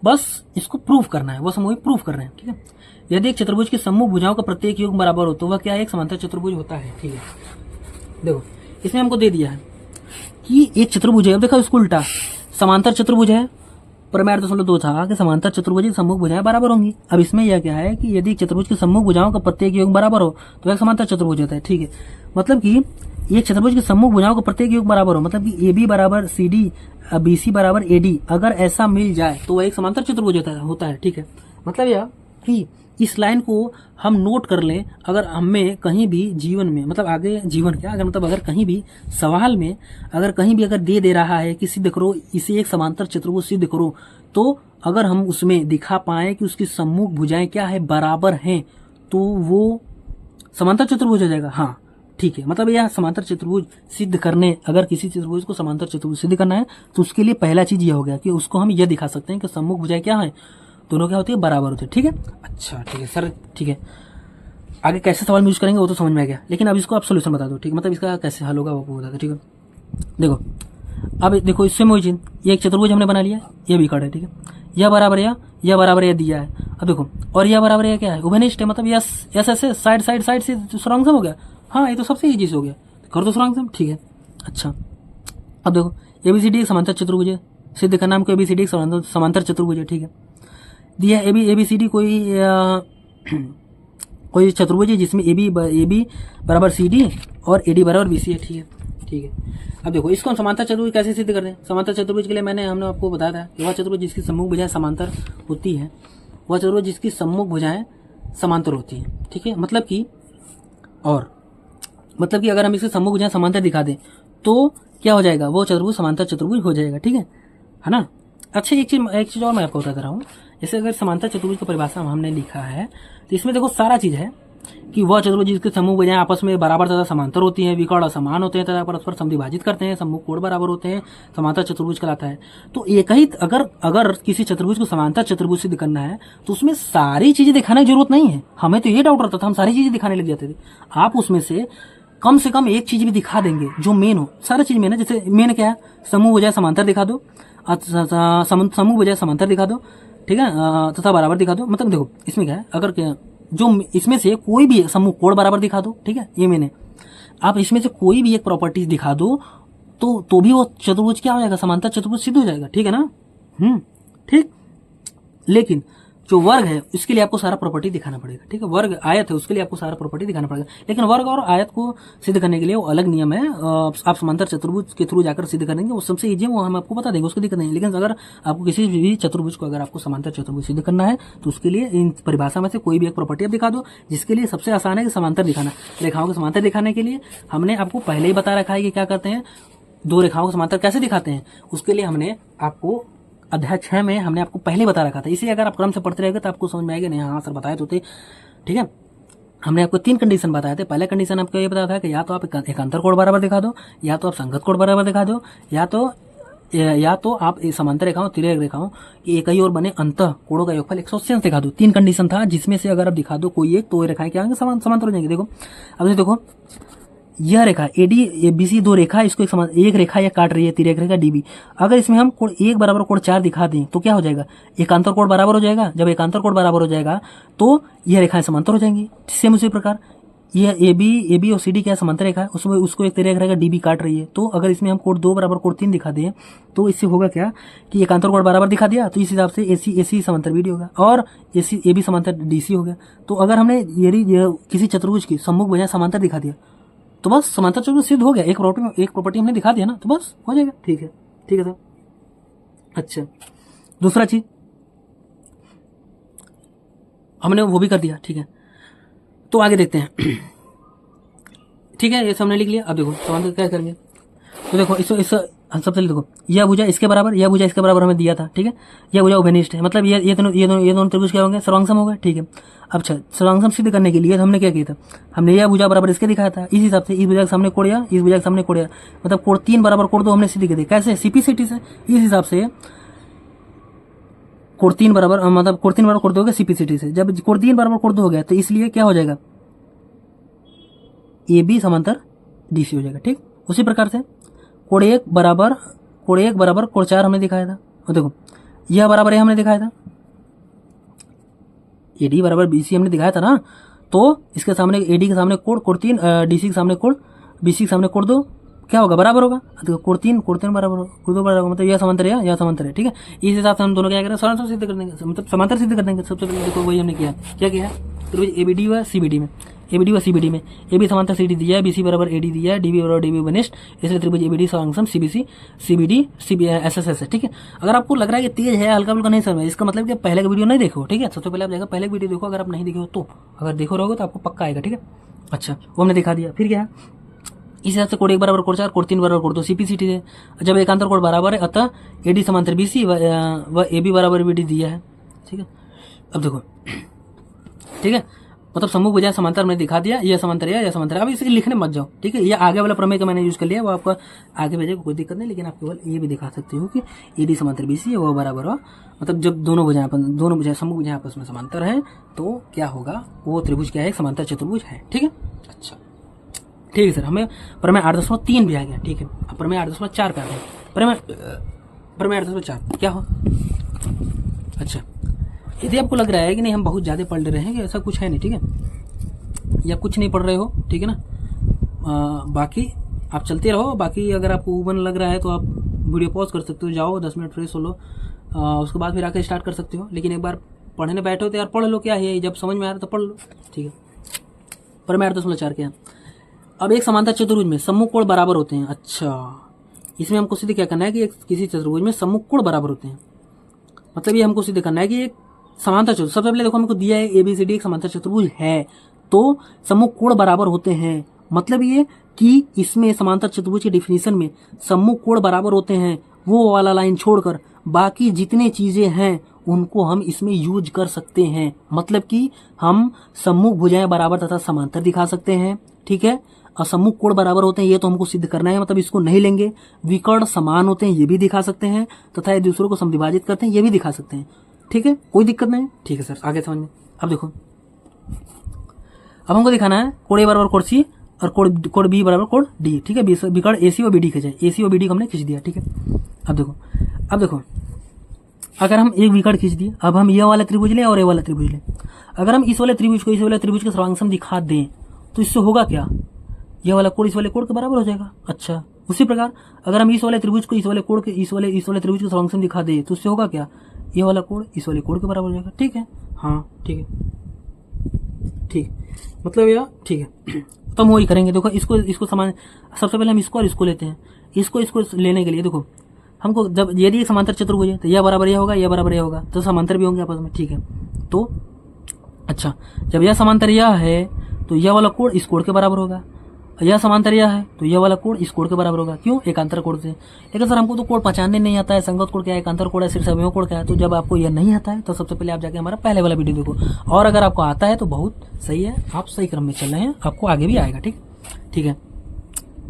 बस इसको प्रूफ करना है, बस हम वही प्रूफ कर रहे हैं। ठीक है, यदि एक चतुर्भुज की सम्मुख भुजाओं का प्रत्येक योग बराबर हो तो वह क्या है, एक समांतर चतुर्भुज होता है। ठीक है, देखो इसमें हमको दे दिया है कि एक चतुर्भुज है, अब देखो इसको उल्टा, समांतर चतुर्भुज है, प्रमेय 8.2 था कि समांतर चतुर्भुज की सम्मुख भुजाएं बराबर होंगी। अब इसमें यह क्या है कि यदि चतुर्भुज की सम्मुख भुजाओं का प्रत्येक योग बराबर हो तो एक समांतर चतुर्भुज होता है। ठीक है, मतलब कि एक चतुर्भुज की सम्मुख भुजाओं का प्रत्येक योग बराबर हो, मतलब कि ए बी बराबर सी डी, बी सी बराबर ए डी, अगर ऐसा मिल जाए तो वह एक समांतर चतुर्भुज होता है। ठीक है, मतलब यह कि इस लाइन को हम नोट कर लें, अगर हमें कहीं भी जीवन में, मतलब आगे जीवन क्या, अगर मतलब अगर कहीं भी सवाल में अगर कहीं भी अगर दे रहा है कि सिद्ध करो इसे एक समांतर चतुर्भुज सिद्ध करो, तो अगर हम उसमें दिखा पाए कि उसकी सम्मुख भुजाएं क्या है, बराबर हैं, तो वो समांतर चतुर्भुज हो जाएगा। हाँ, ठीक है, मतलब यह समांतर चतुर्भुज सिद्ध करने, अगर किसी चतुर्भुज को समांतर चतुर्भुज सिद्ध करना है तो उसके लिए पहला चीज यह हो गया कि उसको हम यह दिखा सकते हैं कि सम्मुख भुजाएं क्या है, दोनों क्या होती है, बराबर होते हैं। ठीक है, अच्छा ठीक है सर, ठीक है। आगे कैसे सवाल में यूज करेंगे वो तो समझ में आ गया, लेकिन अब इसको आप सोल्यूशन बता दो। ठीक है, मतलब इसका कैसे हल होगा वो बता दो। ठीक है, देखो अब देखो इससे वही चीज, ये एक चतुर्भुज हमने बना लिया, ये भी कट है। ठीक है, यह बराबर यह बराबर यह दिया है। अब देखो, और यह बराबर यह क्या है, उभयनिष्ठ है, मतलब यस यस ऐसे साइड साइड साइड से सुरंगसम हो गया। हाँ, ये तो सबसे इजी हो गया, कर दो सुरंगसम। ठीक है, अच्छा अब देखो ABCD एक समांतर चतुर्भुज है, सिद्ध करना हमको ABCD एक समांतर चतुर्भुज है। ठीक है, दिया ABCD कोई चतुर्भुज है जिसमें AB बराबर CD और AD बराबर BC है। ठीक है, ठीक है। अब देखो इसको हम समांतर चतुर्भुज कैसे सिद्ध करते हैं। समांतर चतुर्भुज के लिए हमने आपको बताया था कि वह चतुर्भुज जिसकी सम्मुख भुजाएं समांतर होती है, वह चतुर्भुज जिसकी सम्मुख भुजाएं समांतर होती है। ठीक है, मतलब कि अगर हम इसके सम्मुख भुजाएं समांतर दिखा दें तो क्या हो जाएगा, वो चतुर्भुज समांतर चतुर्भुज हो जाएगा। ठीक है ना। अच्छा एक चीज और मैं आपको बताता रहा हूँ, जैसे अगर समांतर चतुर्भुज की परिभाषा हमने लिखा है तो इसमें देखो सारा चीज है कि वह चतुर्भुज जिसके सम्मुख भुजाएं आपस में बराबर तथा समांतर होती हैं, विकर्ण असमान होते हैं तथा परस्पर समद्विभाजित करते हैं, सम्मुख कोण बराबर होते हैं, समांतर चतुर्भुज कहलाता है। तो एक ही अगर किसी चतुर्भुज को समांतर चतुर्भुज सिद्ध करना है तो उसमें सारी चीजें दिखाने की जरूरत नहीं है। हमें तो ये डाउट रहता था, हम सारी चीजें दिखाने लग जाते थे। आप उसमें से कम एक चीज भी दिखा देंगे जो मेन हो। सारा चीज मेन है, जैसे मेन क्या है, समूह बजाय समांतर दिखा दो, समूह बजाय समांतर दिखा दो, ठीक है, तथा बराबर दिखा दो। मतलब देखो इसमें क्या है, अगर क्या जो इसमें से कोई भी समूह कोण बराबर दिखा दो, ठीक है, ये मैंने आप इसमें से कोई भी एक प्रॉपर्टीज दिखा दो तो भी वो चतुर्भुज क्या हो जाएगा, समांतर चतुर्भुज सिद्ध हो जाएगा। ठीक है ना, ठीक। लेकिन जो वर्ग है उसके लिए आपको सारा प्रॉपर्टी दिखाना पड़ेगा। ठीक है, वर्ग आयत है उसके लिए आपको सारा प्रॉपर्टी दिखाना पड़ेगा, लेकिन वर्ग और आयत को सिद्ध करने के लिए वो अलग नियम है। आप समांतर चतुर्भुज के थ्रू जाकर सिद्ध करेंगे, वो सबसे इजी है, वो हम आपको बता देंगे, उसको दिक्कत नहीं। लेकिन अगर आपको किसी भी चतुर्भुज को अगर आपको समांतर चतुर्भुज सिद्ध करना है तो उसके लिए इन परिभाषा में से कोई भी एक प्रॉपर्टी आप दिखा दो, जिसके लिए सबसे आसान है कि समांतर दिखाना। रेखाओं को समांतर दिखाने के लिए हमने आपको पहले ही बता रखा है कि क्या करते हैं, दो रेखाओं को समांतर कैसे दिखाते हैं। उसके लिए हमने आपको अध्याय 6 में हमने आपको पहले बता रखा था। इसे अगर आप क्रम से पढ़ते रहेंगे तो आपको समझ में आएगा, नहीं हाँ सर बताए तो थे। ठीक है, हमने आपको 3 कंडीशन बताए थे। पहला कंडीशन आपको ये बताया था कि या तो आप एकांतर कोण बराबर दिखा दो, या तो आप संगत कोण बराबर दिखा दो, या तो आप समांतर रेखाओं तिर्यक रेखाओं एक ही और बने अंतः कोणों का योगफल 180 दिखा दो। 3 कंडीशन था, जिसमें से अगर आप दिखा दो कोई एक तो ये रेखाएं क्या होंगे, समांतर हो जाएंगे। देखो अब देखो यह रेखा AD BC दो रेखा, इसको एक रेखा यह काट रही है, तिर्यक रेखा DB। अगर इसमें हम कोण 1 बराबर कोण 4 दिखा दें तो क्या हो जाएगा, एकांतर कोण बराबर हो जाएगा। जब एकांतर कोण बराबर हो जाएगा तो यह रेखाएं समांतर हो जाएंगी। सेम उसी प्रकार यह AB और CD क्या समांतर रेखा है, उसमें उसको एक तिर्यक रेखा DB काट रही है। तो अगर इसमें हम कोण 2 बराबर कोण 3 दिखा दें तो इससे होगा क्या कि एकांतर कोण बराबर दिखा दिया, तो इस हिसाब से AC समांतर BD होगा और AB समांतर DC हो गया। तो अगर हमने यदि किसी चतुर्भुज की सम्मुख भुजाएं समांतर दिखा दिया तो बस समांतर चतुर्भुज सिद्ध हो गया। एक प्रॉपर्टी हमने दिखा दिया ना, तो बस हो जाएगा। ठीक है, ठीक है सर। अच्छा दूसरा चीज हमने वो भी कर दिया। ठीक है, तो आगे देखते हैं। ठीक है, ये सब हमने लिख लिया। अब देखो समांतर क्या करेंगे, तो देखो इस सबसे पहले देखो यह भुजा इसके बराबर, यह भुजा इसके बराबर हमें दिया था। ठीक है, यह भुजा उभयनिष्ठ है, मतलब ये दोनों त्रिभुज क्या होंगे, सर्वांगसम होगा। ठीक है, अब अच्छा सर्वांगसम सिद्ध करने के लिए हमने क्या किया था, हमने यह भुजा बराबर इसके दिखाया था। इस हिसाब से इस भुजा के सामने कोण या इस भुजा के सामने कोण या, मतलब कोण 3 बराबर कोण 2 हमने सिद्ध किया। कैसे, CPCT से। इस हिसाब से कोण 3 बराबर मतलब कोण 3 बराबर कोण 2 हो गया CPCT से। जब कोण 3 बराबर कोण 2 हो गया तो इसलिए क्या हो जाएगा, AB समांतर DC हो जाएगा। ठीक, उसी प्रकार से कोण 1 बराबर कोण 4 हमने दिखाया था। और देखो यह बराबर है हमने दिखाया था, AD बराबर BC हमने दिखाया था ना। तो इसके सामने AD के सामने कोण 3, DC के सामने कोण, BC के सामने कोण 2 क्या होगा, बराबर होगा। तो कोण 3 बराबर होगा, कोण 2 बराबर होगा, मतलब यह समांतर है, यह समांतर है। ठीक है, इस हिसाब से हम दोनों क्या करेंगे, समांतर सिद्ध कर देंगे, मतलब समांतर सिद्ध कर देंगे। सबसे पहले देखो वही हमने किया, क्या किया, त्रिभुज ABD व CBD में, ABD व CBD में AB समांतर CD दिया है, BC बराबर AD दिया है, DB बराबर DB उभयनिष्ठ, इसलिए त्रिभुज ABD सर्वांगसम CBC CBD SSS है। ठीक है, अगर आपको लग रहा है कि तेज है, हल्का फुल्का नहीं समझ, इसका मतलब कि पहले का वीडियो नहीं देखो। ठीक है, सबसे पहले आप जाएगा पहले वीडियो देखो, अगर आप नहीं देखो तो, अगर देखो रहोगे तो आपको पक्का आएगा। ठीक है, अच्छा वो हमने दिखा दिया। फिर क्या है, इस हिसाब से कोण 1 बराबर कोण 4, कोण 3 बराबर कोण 2 CPCT है। जब एकांतर कोण बराबर है अतः AD समांतर BC व AB बराबर BD दिया है। ठीक है, अब देखो, ठीक है, मतलब सम्मुख भुजाएं समांतर मैंने दिखा दिया, यह समांतर है, यह समांतर है। अब इसे लिखने मत जाओ, ठीक है। ये आगे वाला प्रमेय का मैंने यूज कर लिया, वो आपका आगे भेजेगा, कोई दिक्कत नहीं। लेकिन आप केवल ये भी दिखा सकते हो कि AD समांतर BC है, वो बराबर हो, मतलब जब दोनों भुजाएं सम्मुख भुजाएं आपस में समांतर है तो क्या होगा, वो त्रिभुज क्या है, एक समांतर चतुर्भुज है, ठीक है। अच्छा ठीक है सर, हमें प्रमेय 8.3 भी आ गया, ठीक है। अब प्रमेय 8.4 पे आ गया। प्रमेय 8.4 क्या हो। अच्छा, यदि आपको लग रहा है कि नहीं हम बहुत ज़्यादा पढ़ ले रहे हैं, कि ऐसा कुछ है नहीं, ठीक है, या कुछ नहीं पढ़ रहे हो, ठीक है ना, बाकी आप चलते रहो। बाकी अगर आपको ऊबन लग रहा है तो आप वीडियो पॉज कर सकते हो, जाओ 10 मिनट फ्रेश हो लो, उसके बाद फिर आकर स्टार्ट कर सकते हो। लेकिन एक बार पढ़ने बैठो तो यार पढ़ लो, क्या है, जब समझ में आ रहा तो पढ़ लो, ठीक है। प्रमेय 8.4 क्या है। अब एक समांतर चतुर्भुज में सम्मुख कोण बराबर होते हैं। अच्छा, इसमें हमको सीधे क्या करना है कि किसी चतुर्भुज में सम्मुख कोण बराबर होते हैं, मतलब ये हमको सीधे करना है कि एक समांतर चतुर्भुज, सबसे पहले देखो हमको दिया है ABCD एक समांतर चतुर्भुज है, तो सम्मुख कोण बराबर होते हैं, मतलब ये कि इसमें समांतर चतुर्भुज की डिफिनीशन में सम्मुख कोण बराबर होते हैं, वो वाला लाइन छोड़कर बाकी जितने चीजें हैं उनको हम इसमें यूज कर सकते हैं। मतलब कि हम सम्मुख भुजाएं बराबर तथा समांतर दिखा सकते हैं, ठीक है। और सम्मुख कोण बराबर होते हैं, ये तो हमको सिद्ध करना है, मतलब इसको नहीं लेंगे। विकर्ण समान होते हैं, ये भी दिखा सकते हैं, तथा ये दूसरों को समद्विभाजित करते हैं, ये भी दिखा सकते हैं, ठीक है, कोई दिक्कत नहीं, ठीक है सर, आगे समझ में। अब देखो, अब हमको दिखाना है कोण A बराबर कोण C और कोण B बराबर कोण D, ठीक है। विकर्ण AC और BD खींचे, AC और BD को हमने खींच दिया, ठीक है। अब देखो अगर हम एक विकर्ण खींच दिए, अब हम ये वाला त्रिभुज लें और ये वाला त्रिभुज लें। अगर हम इस वाले त्रिभुज को इस वाले त्रिभुज के सर्वांगसम दिखा दें तो इससे होगा क्या, ये वाला कोण इस वाले कोण के बराबर हो जाएगा। अच्छा, उसी प्रकार अगर हम इस वाले त्रिभुज को इस वाले कोण के इस वाले त्रिभुज के सर्वांगसम दिखा दें तो उससे होगा क्या, ये वाला कोण इस वाले कोण के बराबर हो जाएगा, ठीक है। हाँ ठीक है, ठीक, मतलब यार ठीक है, तो हम वही करेंगे। देखो इसको समान, सबसे पहले हम इसको और इसको लेते हैं। इसको लेने के लिए देखो हमको, जब यदि एक समांतर चतुर्भुज है तो यह बराबर यह होगा, यह बराबर यह होगा, तो समांतर भी होंगे आपस में, ठीक है। तो अच्छा, जब यह समांतर यह है तो यह वाला कोण इस कोण के बराबर होगा, यह समांतर यह है तो यह वाला कोण इस कोण के बराबर होगा। क्यों, एकांतर कोण से। लेकिन सर हमको तो कोण पहचानने नहीं आता है, संगत कोण क्या है, एकांतर कोण है, सिर्फ अवयव कोण क्या है। तो जब आपको यह नहीं आता है तो सबसे पहले आप जाके हमारा पहले वाला वीडियो देखो, और अगर आपको आता है तो बहुत सही है, आप सही क्रम में चल रहे हैं, आपको आगे भी आएगा, ठीक है।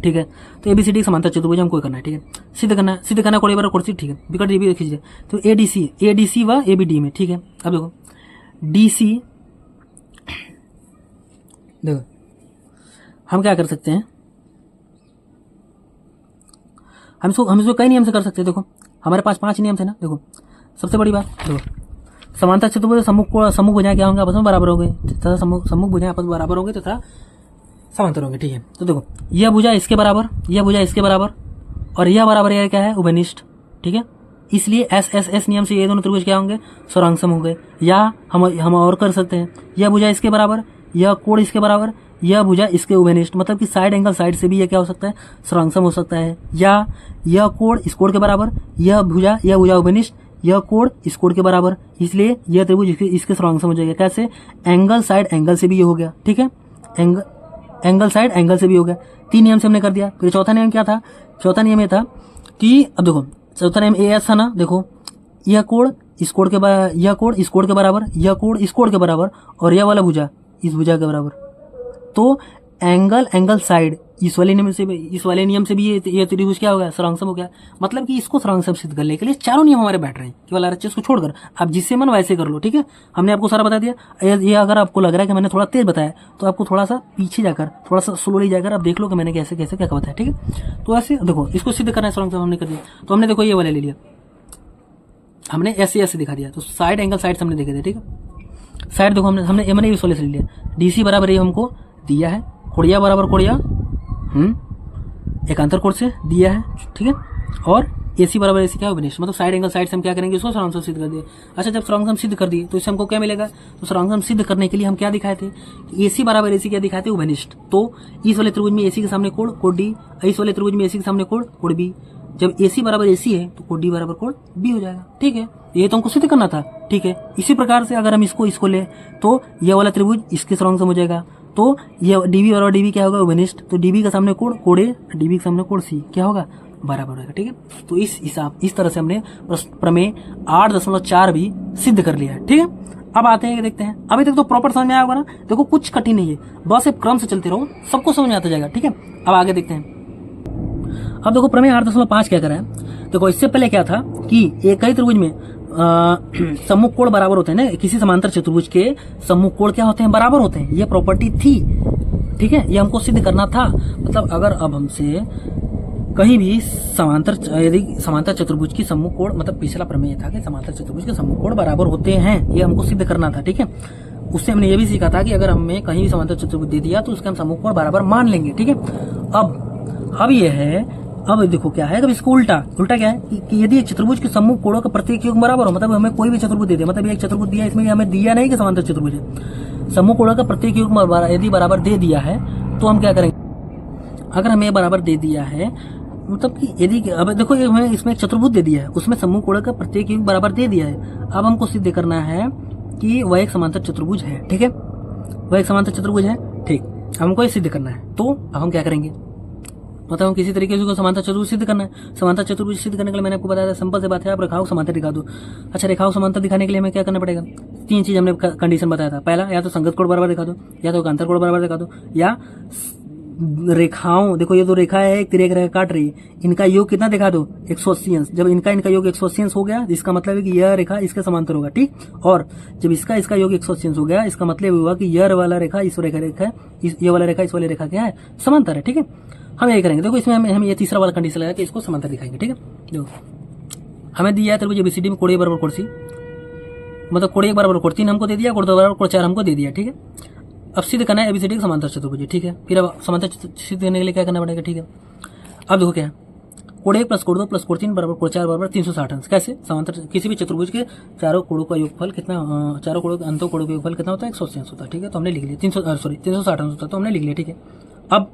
तो ABCD समांतर चतुर्भुज हमको करना है, ठीक है, सिद्ध करना कोण A बराबर कोण C, ठीक है। विकर्ण DB खींच तो ADC व ABD में, ठीक है। अब देखो DC, देखो हम क्या कर सकते हैं, हम इसको कई नियम से कर सकते हैं। देखो हमारे पास 5 नियम थे ना। देखो सबसे बड़ी बात, देखो समांतर चतुर्भुज सम्मुख भुजाएं क्या होंगे, आपस में बराबर हो गए तथा सम्मुख भुजाएं आपस में बराबर होंगे तथा समांतर होंगे, ठीक है। तो देखो यह भुजा इसके बराबर, यह भुजा इसके बराबर, और यह बराबर यह क्या है, उभयनिष्ठ, ठीक है। इसलिए S नियम से ये दोनों त्रिभुज क्या होंगे, सर्वांगसम होंगे। या हम और कर सकते हैं, यह भुजा इसके बराबर, यह कोण इसके बराबर, यह भुजा इसके उभयनिष्ठ, मतलब कि साइड एंगल साइड से भी यह क्या हो सकता है, सर्वांगसम हो सकता है। या यह कोण इस कोण के बराबर, यह भुजा उभयनिष्ठ, यह कोण इस कोण के बराबर, इसलिए यह त्रिभुज इसके सर्वांगसम हो जाएगा। कैसे, एंगल साइड एंगल से भी ये हो गया, ठीक है, एंगल साइड एंगल से भी हो गया। 3 नियम से हमने कर दिया। फिर चौथा नियम क्या था, चौथा नियम ये था कि अब देखो चौथा नियम AS था ना। देखो यह कोण इस कोण के बराबर, यह कोण इस कोण के बराबर, यह कोण इस कोण के बराबर, और यह वाला भुजा इस भुजा के बराबर। तो एंगल साइड इस वाले नियम से भी ये त्रिभुज क्या हो गया, सर्वांगसम हो गया। मतलब कि इसको सर्वांगसम सिद्ध करने के लिए चारों नियम हमारे बैठ रहे हैं, केवल RHS को छोड़कर। आप जिससे मन वैसे कर लो, ठीक है। हमने आपको सारा बता दिया। ये अगर आपको लग रहा है कि मैंने थोड़ा तेज बताया तो आपको थोड़ा सा पीछे जाकर, थोड़ा सा स्लोली जाकर आप देख लो कि मैंने कैसे कैसे क्या बताया, ठीक है। तो ऐसे देखो इसको सिद्ध करना है, सर्वांगसम हमने कर दिया। तो हमने देखो ये वाले ले लिया, हमने ऐसे दिखा दिया। तो साइड एंगल साइड से हमने देखे थे, ठीक है। साइड देखो हमने इस वाले से ले लिया। DC बराबर ये हमको दिया है, कोणिया बराबर कोणिया एकांतर कोण से दिया है, ठीक है। और AC बराबर AC क्या है, उभयनिष्ठ, मतलब साइड एंगल साइड से हम क्या करेंगे, इसको सर्वांगसम सिद्ध कर दिया। अच्छा, जब सर्वांगसम सिद्ध कर दिए तो इससे हमको क्या मिलेगा, तो सर्वांगसम सिद्ध करने के लिए हम क्या दिखाए थे, AC बराबर AC क्या दिखाए थे, उभयनिष्ठ। तो इस वाले त्रिभुज में AC के सामने कोण D, इस वाले त्रिभुज में AC के सामने कोण B। जब AC बराबर AC है तो कोण D बराबर कोण B हो जाएगा, ठीक है। ये तो हमको सिद्ध करना था, ठीक है। इसी प्रकार से अगर हम इसको ले तो यह वाला त्रिभुज इसके सर्वांगसम हो जाएगा। तो ये DB और DB क्या होगा, उभयनिष्ठ। तो DB के सामने कोण A, DB के सामने कोण C क्या होगा, बराबर होगा, ठीक है। तो इस तरह से हमने प्रमेय 8.4 भी सिद्ध कर लिया है, ठीक है। अब आते हैं, देखते हैं। अभी तक तो प्रॉपर समझ में आया होगा ना। देखो कुछ कठिन नहीं है, बस एक क्रम से चलते रहो, सबको समझ में आता जाएगा। ठीक है, अब आगे देखते हैं। अब देखो प्रमेय 8.5 क्या कर रहा है। देखो इससे पहले क्या था कि एक ही त्रिभुज में सम्मुख कोण बराबर होते हैं ना, किसी समांतर चतुर्भुज के सम्मुख कोण क्या होते हैं, बराबर होते हैं। ये प्रॉपर्टी थी, ठीक है, ये हमको सिद्ध करना था। मतलब अगर अब हमसे कहीं भी यदि समांतर चतुर्भुज की सम्मुख कोण, मतलब पिछला प्रमेय था कि समांतर चतुर्भुज के सम्मुख कोण बराबर होते हैं, ये हमको सिद्ध करना था। ठीक है, उससे हमने ये भी सीखा था कि अगर हमें कहीं भी समांतर चतुर्भुज दे दिया तो उसके हम सम्मुख कोण बराबर मान लेंगे। ठीक है, अब ये है, अब देखो क्या है, अब इसको उल्टा क्या है कि यदि एक चतुर्भुज के सम्मुख कोणों का प्रत्येक योग बराबर हो, मतलब हमें कोई भी चतुर्भुज दे दे, मतलब एक चतुर्भुज दिया, इसमें हमें दिया नहीं कि समांतर चतुर्भुज है, सम्मुख कोणों का प्रत्येक योग यदि बराबर दे दिया है तो हम क्या करेंगे। अगर हमें बराबर दे दिया है, मतलब कि यदि अब देखो हमें इसमें एक चतुर्भुज दे दिया है, उसमें सम्मुख कोण का प्रत्येक योग बराबर दे दिया है। अब हमको सिद्ध करना है कि वह एक समांतर चतुर्भुज है। ठीक है, वह एक समांतर चतुर्भुज है। ठीक, हमको ये सिद्ध करना है, तो अब हम क्या करेंगे, मतलब हम किसी तरीके से समांतर चतुर्भुज सिद्ध करना है। समांतर चतुर्भुज सिद्ध करने के लिए मैंने आपको बताया था, सिंपल से बात है, आप रेखाओं को समांतर दिखा दो। अच्छा, रेखाओं समांतर दिखाने के लिए हमें क्या करना पड़ेगा, 3 चीज हमने कंडीशन बताया था। पहला, या तो संगत कोण बराबर दिखा दो, या तो अंतर कोण बराबर दिखा दो, या रेखाओं, देखो ये 2 रेखा है, एक तिरक रेखा काट रही है, इनका योग कितना दिखा दो, 180 अंश। जब इनका योग 180 अंश हो गया, इसका मतलब है कि यह रेखा इसके समांतर होगा। ठीक, और जब इसका योग 180 अंश हो गया, इसका मतलब हुआ कि यह वाला रेखा इस रेखा ये वाला रेखा इस वाली रेखा क्या है, समांतर है। ठीक है, हम यही करेंगे। देखो इसमें हम ये तीसरा वाला कंडीशन लगा कि इसको समांतर दिखाएंगे। ठीक है, देखो हमें दिया है त्रिभुज एबीसीडी में कोण A बराबर कोण C, मतलब कोण 1 बराबर कोण 3 हमको दे दिया, कोण 2 बराबर कोण 4 हमको दे दिया। ठीक है, अब सिद्ध करना है एबीसीडी समांतर चतुर्भुज। ठीक है, फिर अब समांतर सिद्ध करने के लिए क्या करना पड़ेगा। ठीक है, अब देखो क्या है, कोण 1 प्लस कोण 2 प्लस कोण 3 बराबर कोण 4 बराबर 360 अंश। कैसे, समांतर किसी भी चतुर्भुज के चारों कोणों का योगफल कितना, चारों कोणों के अंतों कोणों का योगफल कितना होता है, 180 अंश होता है। ठीक है, तो हमने लिख लिया 360 अंश होता है, तो हमने लिख लिया। ठीक है, अब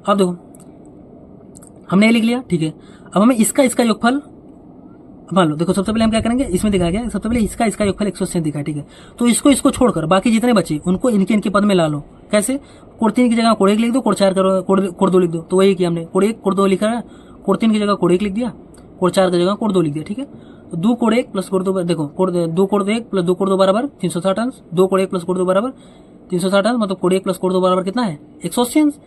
देखो हमने ये लिख लिया। ठीक है, अब हमें इसका योगफल मान लो। देखो सबसे पहले हम क्या करेंगे, इसमें दिखाया गया सबसे पहले इसका योगफल 180 दिखा है। ठीक है, तो इसको छोड़कर बाकी जितने बचे उनको इनके पद में ला लो। कैसे, कोण 3 की जगह कोण 1 लिख दो, कोण 4 कोण 2 लिख दो। तो वही किया हमने, कोण 1 कोण 2 लिखा है, कोण 3 की जगह कोण 1 लिख दिया, कोण 4 की जगह कोण 2 लिख दिया। ठीक है, तो 2 कोण 1 प्लस कोण 2, देखो 2 कोण 1 प्लस 2 कोण 2 बराबर 360 अंश, 2 कोण 1 प्लस कोण 2 बराबर 360 अंश, मतलब कोण 1 प्लस कोण 2 बराबर कितना है, 180 अंश।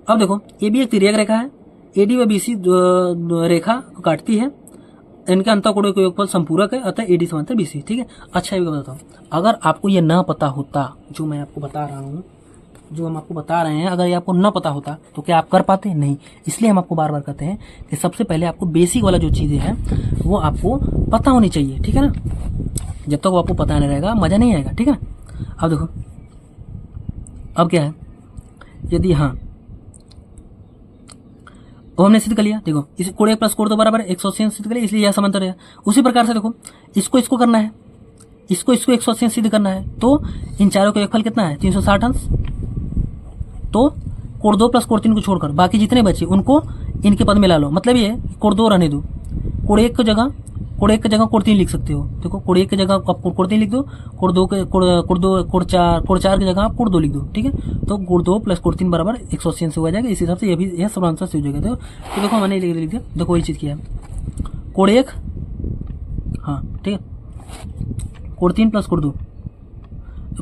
अब देखो ये भी एक तिर्यक रेखा है, एडी व बीसी रेखा काटती है, इनके अंतःकोणों का योगफल संपूरक है, अतः एडी समांतर बीसी। ठीक है, अच्छा ये बताता हूँ, अगर आपको ये ना पता होता जो मैं आपको बता रहा हूँ, जो हम आपको बता रहे हैं, अगर ये आपको ना पता होता तो क्या आप कर पाते? नहीं। इसलिए हम आपको बार बार कहते हैं कि सबसे पहले आपको बेसिक वाला जो चीज़ें हैं वो आपको पता होनी चाहिए। ठीक है ना, जब तक वो आपको पता नहीं रहेगा मज़ा नहीं आएगा। ठीक है ना, अब देखो अब क्या है, यदि हाँ वो हमने सिद्ध कर लिया। देखो इस कोण 1 प्लस कोण 2 बराबर 180 सिद्ध कर लिया, इसलिए यह समांतर है। उसी प्रकार से देखो इसको करना है, इसको 180 सिद्ध करना है, तो इन चारों का योगफल कितना है, 360 अंश। तो कोण 2 प्लस कोण 3 को छोड़कर बाकी जितने बचे उनको इनके पद में ला लो। मतलब ये कोण 2 रहने दो, कोण 1 की जगह कोण 3 लिख सकते हो। देखो कोण 1 की जगह आप कोण 3 लिख दो, कोण 4 की जगह आप कोण 2 लिख दो। ठीक है, तो कोण 2 प्लस कोण 3 बराबर 180 से हो जाएगा। इस हिसाब से ये भी यह सब आंसर से हो जाएगा। तो देखो मैंने लिख दिया, देखो वही चीज़ किया है, कोण 1 हाँ ठीक है, कोण 3 प्लस कोण 2,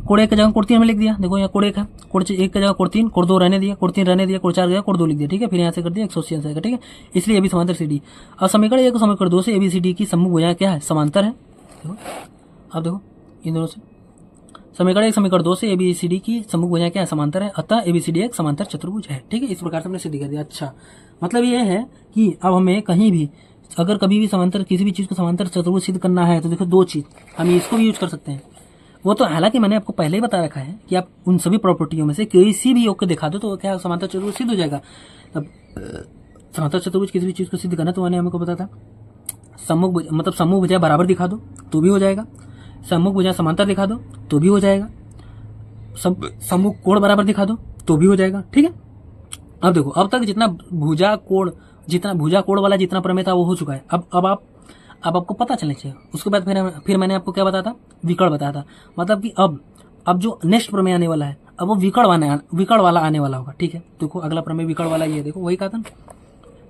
कोण 1 की जगह कोण 3 में लिख दिया। देखो यहाँ कोण 1 है, कोण 1 की जगह कोण 3, कोण 2 रहने दिया, कोण 3 रहने दिया, कोण 4 की जगह कोण 2 लिख दिया। ठीक है, फिर यहाँ से कर दिया 180 आएगा। ठीक है, इसलिए ये भी समांतर सीडी। अब समीकरण 1 और समीकरण 2 से ABCD की सम्मुख भुजाएं क्या है, समांतर है। देखो अब देखो इन दोनों से समीकरण 1 समीकरण 2 से ABCD की सम्मुख भुजाएं क्या है, समांतर है, अतः ABCD एक समांतर चतुर्भुज है। ठीक है, इस प्रकार से हमने सिद्ध कर दिया। अच्छा मतलब ये है कि अब हमें कहीं भी अगर कभी भी समांतर किसी भी चीज़ को समांतर चतुर्भुज सिद्ध करना है तो देखो 2 चीज़ हम इसको भी यूज कर सकते हैं। वो तो हालांकि मैंने आपको पहले ही बता रखा है कि आप उन सभी प्रॉपर्टियों में से किसी भी योग को दिखा दो तो क्या समांतर चतुर्भुज सिद्ध हो जाएगा। अब समांतर चतुर्भुज किसी भी चीज़ को सिद्ध करना तो मैंने हमको बताया था, सम्मुख भुजा बराबर दिखा दो तो भी हो जाएगा, सम्मुख भुजा समांतर दिखा दो तो भी हो जाएगा, सम्मुख कोण बराबर दिखा दो तो भी हो जाएगा। ठीक है, अब देखो अब तक जितना भुजा कोण वाला जितना प्रमेय था वो हो चुका है। अब आपको पता चलना चाहिए। उसके बाद फिर मैंने आपको क्या बताया था, विकर्ण बताया था। मतलब कि अब जो नेक्स्ट प्रमेय आने वाला है अब वो विकर्ण वाला आने वाला होगा। ठीक है, देखो अगला प्रमेय विकर्ण वाला ये देखो वही कहा था,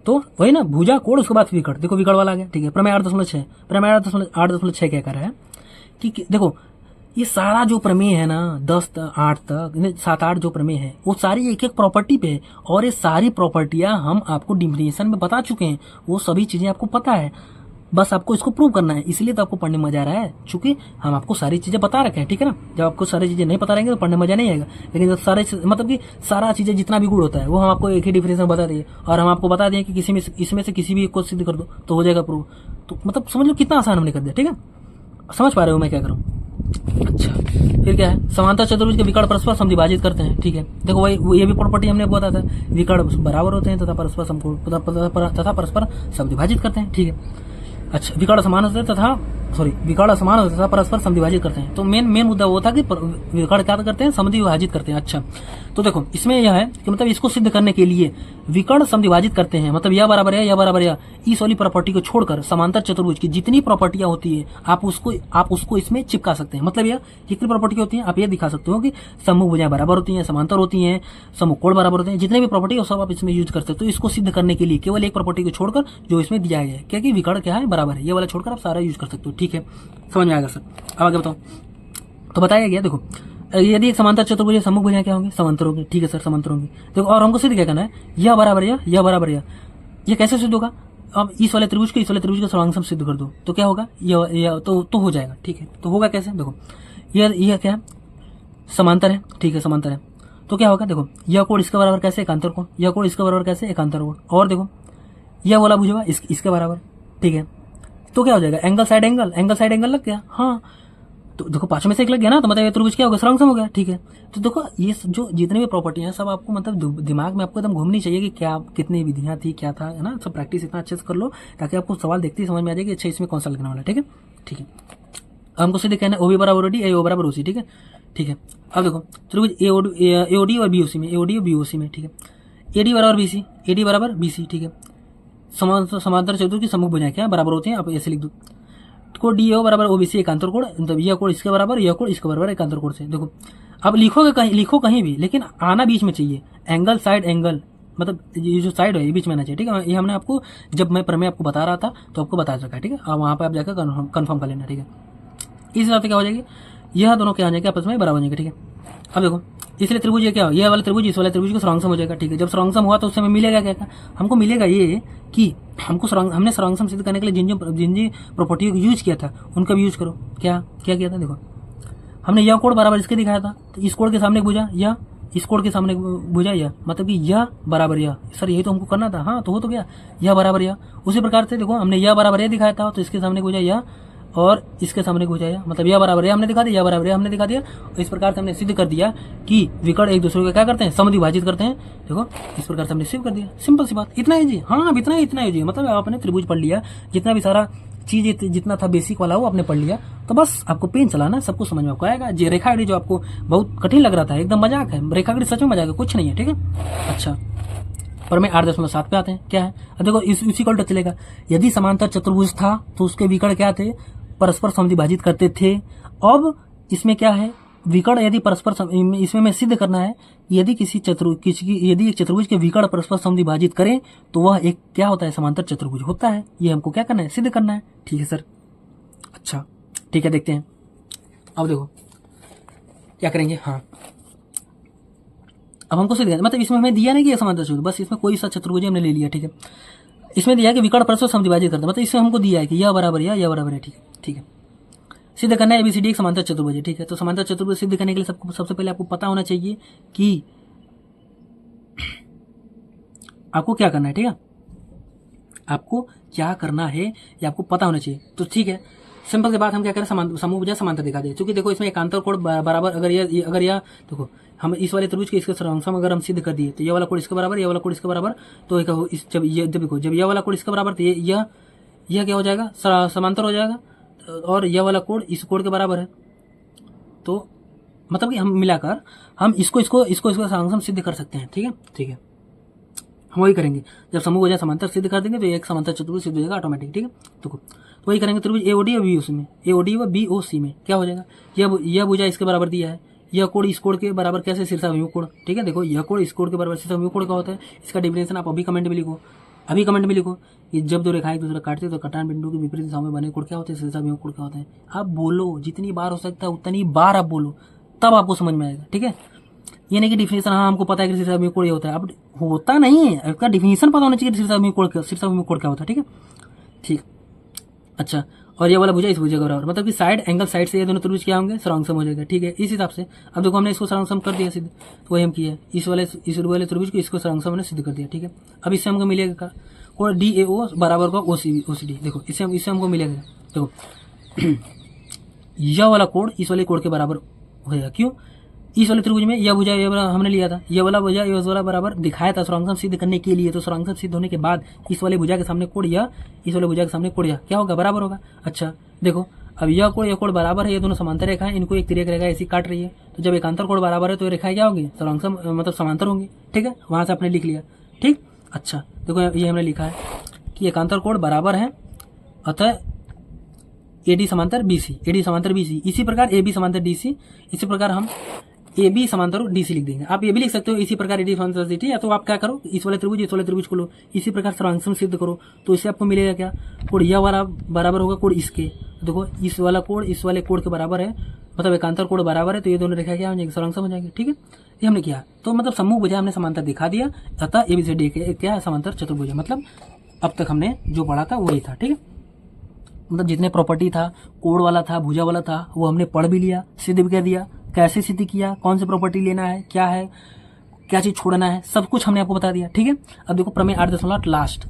तो वही ना भुजा कोण उसके बाद विकर्ण, देखो विकर्ण वाला आ गया। ठीक है, प्रमेय 8.6 क्या कह रहा है कि देखो ये सारा जो प्रमेय है ना 10 8 तक 7 8 जो प्रमेय है वो सारी एक एक प्रॉपर्टी पे है, और ये सारी प्रॉपर्टियां हम आपको डिफिनेशन में बता चुके हैं, वो सभी चीजें आपको पता है, बस आपको इसको प्रूव करना है। इसलिए तो आपको पढ़ने में मजा आ रहा है, चूंकि हम आपको सारी चीजें बता रखे हैं, ठीक है ना। जब आपको सारी चीजें नहीं पता रहेंगे तो पढ़ने में मजा नहीं आएगा, लेकिन जब सारे मतलब कि सारा चीजें जितना भी गुण होता है वो हम आपको एक ही डिफिनेशन बता दिए, और हम आपको बता दिए कि इसमें से किसी भी एक को सिद्ध कर दो तो हो जाएगा प्रूव। तो मतलब समझ लो कितना आसान हमने कर दिया, ठीक है। समझ पा रहे हो मैं क्या करूँ। अच्छा, फिर क्या है, समांतर चतुर्भुज के विकर्ण परस्पर समद्विभाजित करते हैं, ठीक है। देखो वही ये भी प्रॉपर्टी हमने आपको बताया था, विकर्ण बराबर होते हैं तथा परस्पर समद्विभाजित करते हैं, ठीक है। अच्छा, विकर्ण समान होते हैं विकर्ण समान होते तथा परस्पर समद्विभाजित करते हैं। तो मेन मुद्दा वो था कि विकर्ण क्या करते हैं, समद्विभाजित करते हैं। अच्छा, तो देखो इसमें यह है कि मतलब इसको सिद्ध करने के लिए विकर्ण समद्विभाजित करते हैं, मतलब यह बराबर है, यह बराबर है, इस वाली प्रॉपर्टी को छोड़कर समांतर चतुर्भुज की जितनी प्रॉपर्टियां होती है आप उसको इसमें चिपका सकते हैं। मतलब यह कितनी प्रॉपर्टी होती है आप ये दिखा सकते हो कि सम्मुख भुजाएं बराबर होती हैं, समांतर होती हैं, सम्मुख कोण बराबर होते हैं, जितने भी प्रॉपर्टी है सब आप इसमें यूज कर सकते हो। इसको सिद्ध करने के लिए केवल एक प्रॉपर्टी को छोड़कर जो इसमें दिया गया है, क्या कि विकर्ण क्या है, बराबर है, ये वाला छोड़कर आप सारा यूज कर सकते हो, ठीक है। समझ में आएगा सर। अब आगे बताओ। तो बताया गया, देखो यदि एक समांतर चतुर्भुज सम्मुख भुजाएं क्या होंगी, समांतर होंगी, ठीक है सर, समांतर होंगी। देखो और हमको सिद्ध क्या करना है, यह बराबर यह बराबर यह कैसे सिद्ध होगा। अब इस वाले त्रिभुज का सर्वांग सम सिद्ध कर दो तो क्या होगा, यह तो हो जाएगा, ठीक है। तो होगा कैसे, देखो यह क्या है, समांतर है, ठीक है, समांतर है। तो क्या होगा, देखो यह कोण इसके बराबर कैसे, एकांतर कोण, यह कोण इसके बराबर कैसे, एकांतर कोण। और देखो यह वाला भुजा इसके बराबर, ठीक है। तो क्या हो जाएगा, एंगल साइड एंगल लग गया। हाँ, तो देखो 5 में से 1 लग गया ना, तो मतलब ये त्रिभुज क्या होगा, सर्वांग सम हो गया, ठीक है। तो देखो ये जो जितने भी प्रॉपर्टी हैं सब आपको मतलब दिमाग में आपको एकदम घूमनी चाहिए कि क्या कितनी विधियां थी, क्या था, है ना। सब प्रैक्टिस इतना अच्छे से कर लो ताकि आपको सवाल देखते ही समझ में आ जाए कि अच्छा इसमें कौन सा लिखने वाला है, ठीक है, ठीक है। हमको सीधे कहना है ओ बी बराबर ओडी, ए ओ बराबर ओसी, ठीक है, ठीक है। अब देखो त्रिभुज एओडी और बीओसी में, एओडी और बीओसी में, ठीक है। एडी बराबर बीसी, एडी बराबर बीसी, ठीक है। समांतर चतुर्भुज की सम्मुख भुजाएं क्या बराबर होती हैं, आप ऐसे लिख दो को डीओ बराबर ओबीसी एकांतर कोण, मतलब यह कोण इसके बराबर, यह कोण इसके बराबर एकांतर कोण से। देखो अब लिखो कहीं भी, लेकिन आना बीच में चाहिए, एंगल साइड एंगल, मतलब ये जो साइड है ये बीच में आना चाहिए, ठीक है। ये हमने आपको जब मैं प्रमेय आपको बता रहा था तो आपको बता रखा है, ठीक है। अब वहां पर आप जाकर कंफर्म कर लेना, ठीक है। इस हिसाब से क्या हो जाएगी, यह दोनों क्या आ जाएंगे आपस में बराबर हो जाएंगे, ठीक है। अब देखो इसलिए त्रिभुज ये क्या हो, ये वाला त्रिभुज इस वाले त्रिभुज का सर्वांग सम हो जाएगा, ठीक है। जब सर्वांग सम हुआ तो उस समय मिलेगा क्या, हमको मिलेगा ये कि हमने सर्वांग सम सिद्ध करने के लिए जिन जिन प्रॉपर्टी को यूज किया था उनका भी यूज करो। क्या किया था, देखो हमने यह कोण बराबर इसके दिखाया था, तो इस कोण के सामने भुजा या इस कोण के सामने भुजा या, मतलब कि यह बराबर यह, सर यही तो हमको करना था। हाँ, तो हो तो गया, यह बराबर यह। उसी प्रकार से देखो हमने यह बराबर यह दिखाया था, तो इसके सामने भुजा यह और इसके सामने हो जाएगा, मतलब यह बराबर है हमने दिखा दिया, यह बराबर है हमने दिखा दिया। इस प्रकार से हमने सिद्ध कर दिया कि विकर्ण एक दूसरे को क्या करते हैं, समद्विभाजित करते हैं। देखो इस प्रकार से हमने सिद्ध कर दिया, सिंपल सी बात, इतना ही जी। हाँ, इतना ही जी, मतलब आपने त्रिभुज पढ़ लिया, जितना भी सारा चीज जितना था बेसिक वाला वो आपने पढ़ लिया, तो बस आपको पेन चलाना, सब कुछ समझ में आपको आएगा। जे रेखागृह जो आपको बहुत कठिन लग रहा था, एकदम मजाक है, रेखागृह सच में मजाक है, कुछ नहीं है, ठीक है। अच्छा, पर मैं 8.7 पे आते हैं, क्या है, अब देखो इसी को चलेगा। यदि समांतर चतुर्भुज था तो उसके विकर्ण क्या थे, परस्पर समद्विभाजित करते थे। अब इसमें क्या है, विकर्ण यदि परस्पर इसमें मैं सिद्ध करना है, यदि यदि एक चतुर्भुज के विकर्ण परस्पर समद्विभाजित करें तो वह एक क्या होता है, समांतर चतुर्भुज होता है। ये हमको क्या करना है, सिद्ध करना है, ठीक है सर। अच्छा ठीक है, देखते हैं। अब देखो क्या करेंगे। हाँ, अब हमको सिद्ध करना, मतलब इसमें हमें दिया नहीं कि समांतर चतुर्भुज, बस इसमें कोई सा चतुर्भुज हमने ले लिया, ठीक है। इसमें दिया है कि विकर्ण परस्पर समद्विभाजित करता है, मतलब इसमें हमको दिया है कि यह बराबर है, यह बराबर है, ठीक है, ठीक है। सिद्ध करना है एबीसीडी एक समांतर चतुर्भुज है, ठीक है। तो समांतर चतुर्भुज सिद्ध करने के लिए सबसे पहले आपको पता होना चाहिए कि आपको क्या करना है, ठीक है। आपको क्या करना है ये आपको पता होना चाहिए। तो ठीक है, सिंपल सी बात, हम क्या करें, समूह भुजा समांतर दिखा दे। क्योंकि देखो इसमें एकांतर कोण बराबर, अगर यह देखो हम इस वाले त्रिभुज के इसके सर्वांग सम अगर हम सिद्ध कर दिए तो यह वाला कोण इसके बराबर, यह वाला कोण इसके बराबर, तो जब यह वाला कोण इसके बराबर तो यह क्या हो जाएगा, समांतर हो जाएगा, और यह वाला कोण इस कोण के बराबर है। तो मतलब कि हम मिलाकर हम इसको सर्वांग सम सिद्ध कर सकते हैं, ठीक है, ठीक है। हम वही करेंगे, जब समूह भुजा समांतर सिद्ध कर देंगे तो एक समांतर चतुर्भुज सिद्ध हो जाएगा ऑटोमेटिक, ठीक है। तो वही करेंगे त्रिभुज एओडी और बीओसी में, एओडी व बीओसी में क्या हो जाएगा, यह भुजा इसके बराबर दिया है, यह कोण इस कोण के बराबर कैसे, शीर्षाभिमुख कोण, ठीक है। देखो यह कोण इस कोण के बराबर शीर्षाभिमुख कोण का होता है, इसका डेफिनेशन आप अभी कमेंट में लिखो। अभी कमेंट में लिखो कि जब दो रेखाएं एक दूसरे काटते तो कटान बिंदु के विपरीत दिशाओं में बने कोण क्या होते हैं, शीर्षाभिमुख कोण क्या होते हैं। आप बोलो, जितनी बार हो सकता है उतनी बार आप बोलो, तब आपको समझ में आएगा। ठीक है, ये नहीं कि डिफिनेशन हाँ हमको पता है कि शीर्षाभिमुख कोण ये होता है, अब होता नहीं है, आपका डिफिनेशन पता होना चाहिए शीर्षाभिमुख कोण क्या होता है। ठीक है, ठीक। अच्छा, और ये वाला भुजा इस भुजा का बराबर, मतलब कि साइड एंगल साइड से ये दोनों त्रिभुज क्या होंगे, सरांगसम हो जाएगा। ठीक है, इस हिसाब से अब देखो हमने इसको सरांगसम कर दिया सिद्ध, तो वही हम किया इस वाले त्रिभुज को इसको सरांगसम हमने सिद्ध कर दिया। ठीक है, अब इससे हमको मिलेगा कोण DAO बराबर का OCD। देखो इससे हमको मिलेगा, देखो यह वाला कोण इस वाले कोण के बराबर हो जाएगा। क्यों, इस वाले त्रिभुज में यह भुजा ये वाला हमने लिया था, ये वाला भुजा ये वाला बराबर दिखाया था सरांगसम सिद्ध करने के लिए। तो सरांगसम सिद्ध होने के बाद इस वाले भुजा के सामने कोण या इस वाले भुजा के सामने कोण या क्या होगा, बराबर होगा। अच्छा देखो, अब यह कोण बराबर है, ये दोनों समांतर रेखा है, इनको एक तिर्यक रेखा ऐसी काट रही है। तो जब एकांतर कोण बराबर है तो ये रेखाएं क्या होगी, सरांगसम मतलब समांतर होंगी। ठीक है, वहां से आपने लिख लिया। ठीक, अच्छा देखो ये हमने लिखा है कि एकांतर कोण बराबर है, अतः AD समांतर BC। इसी प्रकार AB समांतर DC, इसी प्रकार हम AB समांतर DC लिख देंगे। आप ये भी लिख सकते हो इसी प्रकार AD समांतर DC, या तो आप क्या करो, इस वाले त्रिभुज को लो, इसी प्रकार सरांगसम सिद्ध करो, तो इससे आपको मिलेगा क्या, कोण यह वाला बराबर होगा कोण इसके। देखो इस वाला कोण इस वाले कोण के बराबर है, मतलब एकांतर कोण बराबर है, तो ये दोनों रेखा क्या हो जाएगी, सरांगसम हो जाएगी। ठीक है, ये हमने किया, तो मतलब सम्मुख भुजा हमने समांतर दिखा दिया, अतः ABCD क्या समांतर चतुर्भुज। मतलब अब तक हमने जो पढ़ा था वही था। ठीक है, मतलब जितने प्रॉपर्टी था, कोण वाला था, भुजा वाला था, वो हमने पढ़ भी लिया, सिद्ध भी कर दिया, कैसे सिद्ध किया, कौन से प्रॉपर्टी लेना है, क्या चीज छोड़ना है, सब कुछ हमने आपको बता दिया। ठीक है, अब देखो प्रमेय 8.8 लास्ट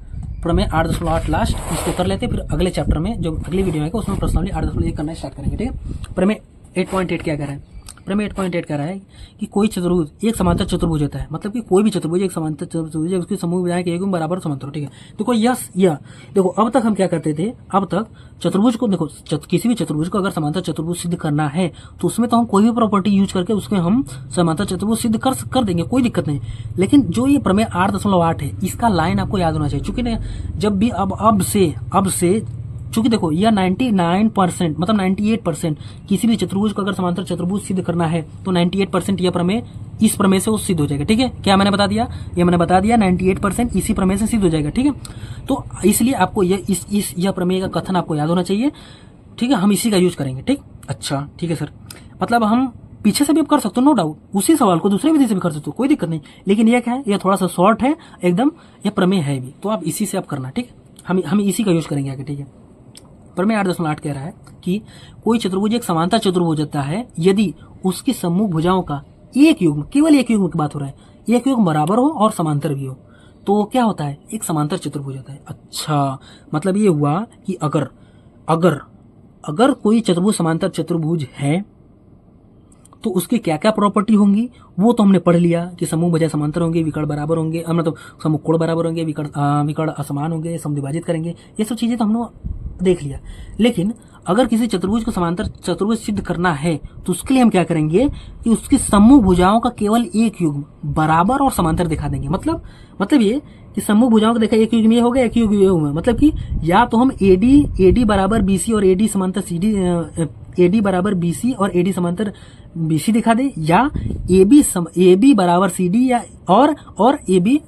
इसको कर लेते हैं, फिर अगले चैप्टर में जो अगली वीडियो आएगा उसमें प्रश्नावली 8.1 करना स्टार्ट करेंगे। ठीक है, प्रमेय 8.8 क्या कह रहा है, प्रमेय 8.8 कह रहा है कि कोई चतुर्भुज एक समांतर चतुर्भुज होता है, मतलब कि कोई भी चतुर्भुज एक समांतर चतुर्भुज है, उसकी समूह भुजाएं के एक बराबर समांतर। ठीक है, देखो यस या देखो अब तक हम क्या करते थे, अब तक चतुर्भुज को देखो किसी भी चतुर्भुज को अगर समांतर चतुर्भुज सिद्ध करना है तो उसमें तो हम कोई भी प्रॉपर्टी यूज करके उसमें हम समांतर चतुर्भुज सिद्ध कर देंगे, कोई दिक्कत नहीं। लेकिन जो ये प्रमेय 8.8 है, इसका लाइन आपको याद होना चाहिए, चूंकि जब भी अब से चूंकि देखो यह 99% मतलब 98% किसी भी चतुर्भुज को अगर समांतर चतुर्भुज सिद्ध करना है तो 98% यह प्रमेय इस प्रमेय से वो सिद्ध हो जाएगा। ठीक है, क्या मैंने बता दिया, ये मैंने बता दिया 98% इसी प्रमेय से सिद्ध हो जाएगा। ठीक है, तो इसलिए आपको यह प्रमेय का कथन आपको याद होना चाहिए। ठीक है, हम इसी का यूज करेंगे। ठीक, अच्छा ठीक है सर, मतलब हम पीछे से भी कर सकते हो, नो डाउट, उसी सवाल को दूसरे विधि से भी कर सकते हो, कोई दिक्कत नहीं। लेकिन यह क्या है, यह थोड़ा सा शॉर्ट है एकदम, यह प्रमेय है भी, तो आप इसी से आप करना। ठीक है, हम इसी का यूज करेंगे आगे। ठीक है, प्रमेय 8.8 कह रहा है कि कोई चतुर्भुज एक समांतर चतुर्भुज होता है यदि उसकी सम्मुख भुजाओं का एक युग्म, केवल एक युग्म की बात हो रहा है, एक युग्म बराबर हो और समांतर भी हो, तो क्या होता है, एक समांतर चतुर्भुज होता है। अच्छा, मतलब ये हुआ कि अगर कोई चतुर्भुज समांतर चतुर्भुज है तो उसकी क्या क्या प्रॉपर्टी होंगी वो तो हमने पढ़ लिया कि समूह भुजा समांतर होंगे, विकर्ण बराबर होंगे, मतलब समूह कोण बराबर होंगे, विकर्ण असमान होंगे, समद्विभाजित करेंगे, ये सब चीजें तो हमने देख लिया। लेकिन अगर किसी चतुर्भुज को समांतर चतुर्भुज सिद्ध करना है तो उसके लिए हम क्या करेंगे कि उसकी समूह भुजाओं का केवल एक युग्म बराबर और समांतर दिखा देंगे। मतलब ये कि समूह भुजाओं का देखा एक युग्म ये हो गया, एक युग्म ये हुआ, मतलब कि या तो हम AD बराबर BC और AD समांतर CD, AD बराबर BC और AD समांतर BC दिखा दे, या AB बराबर CD या और AB,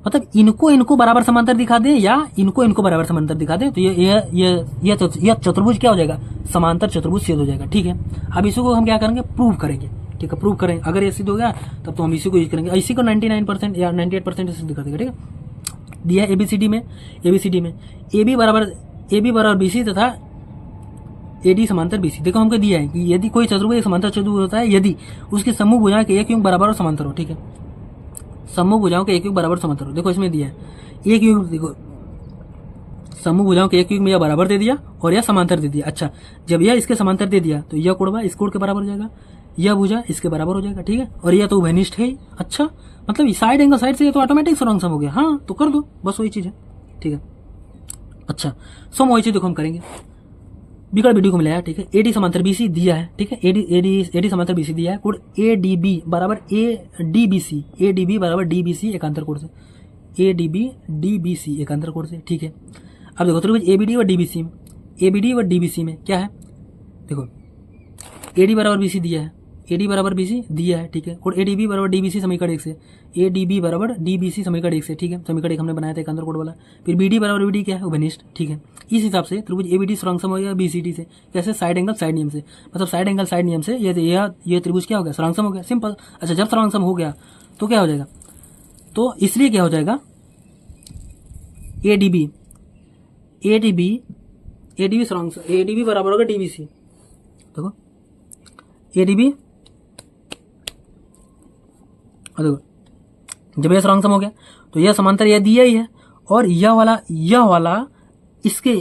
मतलब इनको बराबर समांतर दिखा दे या इनको बराबर समांतर दिखा दे, तो ये चतुर्भुज क्या हो जाएगा, समांतर चतुर्भुज सिद्ध हो जाएगा। ठीक है, अब इसी को हम क्या करेंगे, प्रूव करेंगे। ठीक है, प्रूव करेंगे, अगर ये सिद्ध हो गया तब तो हम इसी को यूज करेंगे, इसी को 99% या 98% सिद्ध कर देगा। ठीक है, दिया ABCD में AB बराबर BC तथा AD समांतर BC। देखो हमको दिया है कि यदि कोई चतुर्भुज एक समांतर चतुर्भुज होता है यदि उसके समूह भुजाएं के एक युग्म बराबर और समांतर हो। ठीक है, समूह भुजाओं के एक युग्म बराबर समांतर हो, देखो इसमें दिया है एक युग्म, देखो समूह भुजाओं के एक युग्म यह बराबर दे दिया और यह समांतर दे दिया। अच्छा, जब यह इसके समांतर दे दिया तो यह कोण इस कोण के बराबर हो जाएगा, यह भुजा इसके बराबर हो जाएगा। ठीक है, और यह तो उभयनिष्ठ है। अच्छा, मतलब साइड एंगल साइड से ये तो ऑटोमेटिक सरांगसम हो गया। हाँ, तो कर दो, बस वही चीज है। ठीक है, अच्छा सम वही चीज देखो हम करेंगे, विकर्ण वीडियो को मिलाया। ठीक है, AD समांतर BC दिया है। ठीक है, AD समांतर BC दिया है, कोण ADB बराबर ADBC बराबर DBC एकांतर कोण से, ADB DBC एकांतर कोण से। ठीक है, अब देखो त्रिभुज ABD व DBC में क्या है, देखो AD बराबर BC दिया है, AD बराबर BC दिया है, ठीक है। कोड ADB बराबर DBC समीकरण 1 से, ADB बराबर DBC समीकरण 1 से, ठीक है। समीकरण 1 हमने बनाया था एकांतर कोड वाला। फिर BD बराबर BD क्या है, उभयनिष्ठ, ठीक है। इस हिसाब से त्रिभुज ABD सर्वांगसम हो गया BCD से, कैसे, साइड एंगल साइड नियम से, मतलब साइड एंगल साइड नियम से ये त्रिभुज क्या हो गया, सर्वांगसम हो गया, सिंपल। अच्छा, जब सर्वांगसम हो गया तो क्या हो जाएगा, तो इसलिए क्या हो जाएगा, ADB सर्वांगसम, ADB बराबर होगा DBC, देखो ADB, देखो जब यह सर्वांगसम हो गया तो यह समांतर यह दिया ही है, और यह वाला इसके,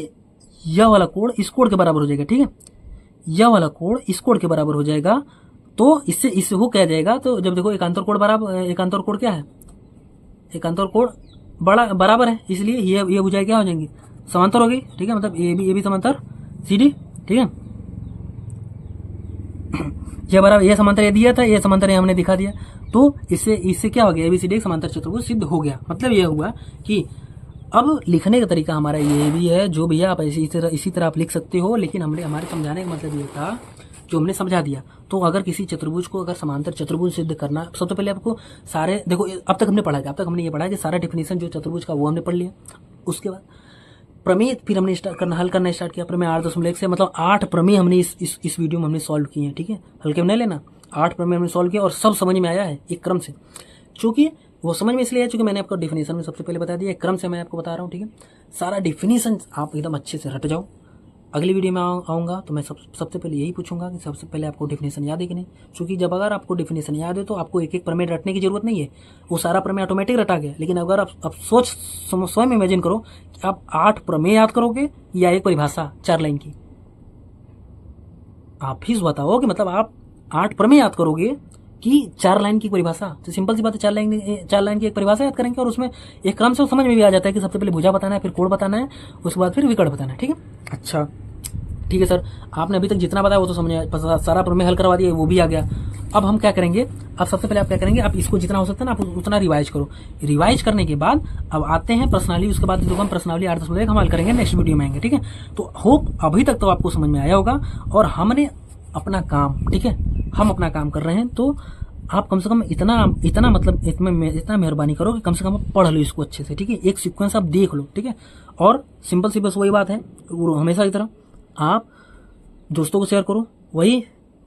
यह वाला कोण इस कोण के बराबर हो जाएगा, ठीक है। यह वाला कोण इस कोण के बराबर हो जाएगा, तो इससे वो कह जाएगा। तो जब देखो एकांतर कोण बराबर, एकांतर कोण क्या है, एकांतर कोण बराबर है, इसलिए ये भुजाएं क्या हो जाएंगी, समांतर हो गई, ठीक है। मतलब ए बी समांतर CD, ठीक है। यह बराबर, यह समांतर ये दिया था, यह समांतर हमने दिखा दिया, तो इससे क्या हो गया, ABCD एक समांतर चतुर्भुज सिद्ध हो गया। मतलब यह हुआ कि अब लिखने का तरीका हमारा ये भी है, जो भैया आप इसी तरह आप लिख सकते हो, लेकिन हमारे समझाने का मतलब ये था, जो हमने समझा दिया। तो अगर किसी चतुर्भुज को अगर समांतर चतुर्भुज सिद्ध करना, सबसे पहले आपको सारे, देखो अब तक हमने पढ़ा, ये पढ़ा कि सारा डेफिनेशन जो चतुर्भुज का वो हमने पढ़ लिया। उसके बाद प्रमेय फिर हमने हल करना स्टार्ट किया। प्रमेय 8.1 से, मतलब 8 प्रमेय हमने इस वीडियो में हमने सॉल्व किए हैं, ठीक है। हल्के में नहीं लेना, 8 प्रमेय हमने सॉल्व किया और सब समझ में आया है एक क्रम से। चूंकि वो समझ में इसलिए है चूंकि मैंने आपको डेफिनेशन में सबसे पहले बता दिया, एक क्रम से मैं आपको बता रहा हूँ, ठीक है। सारा डेफिनेशन आप एकदम अच्छे से रट जाओ। अगली वीडियो में आऊँगा तो मैं सबसे पहले यही पूछूंगा कि सबसे पहले आपको डेफिनेशन याद है कि नहीं। क्योंकि जब अगर आपको डेफिनेशन याद है तो आपको एक एक प्रमेय रटने की जरूरत नहीं है, वो सारा प्रमेय ऑटोमेटिक रटा गया। लेकिन अगर आप स्वयं इमेजिन करो कि आप 8 प्रमेय याद करोगे या एक परिभाषा 4 लाइन की, आप ही बताओ कि मतलब आप 8 प्रमेय याद करोगे कि 4 लाइन की परिभाषा। तो सिंपल सी बात है, 4 लाइन की एक परिभाषा याद करेंगे और उसमें एक क्रम से समझ में भी आ जाता है कि सबसे पहले भुजा बताना है, फिर कोण बताना है, उसके बाद फिर विकर्ण बताना है, ठीक है। अच्छा ठीक है सर, आपने अभी तक जितना बताया वो तो समझ आया, सारा प्रमेय हल करवा दिया, वो भी आ गया। अब हम क्या करेंगे, अब सबसे पहले आप क्या करेंगे, आप इसको जितना हो सकता है ना आप उतना रिवाइज करो। रिवाइज करने के बाद अब आते हैं प्रश्नावली, उसके बाद जो हम प्रश्नावली 8.1 हम हल करेंगे, नेक्स्ट वीडियो में आएंगे, ठीक है। तो होप अभी तक तो आपको समझ में आया होगा और हमने अपना काम, ठीक है, हम अपना काम कर रहे हैं। तो आप कम से कम इतना मेहरबानी करो कि कम से कम पढ़ लो इसको अच्छे से, ठीक है। एक सीक्वेंस आप देख लो, ठीक है। और सिंपल सी बस वही बात है, हमेशा की तरह आप दोस्तों को शेयर करो।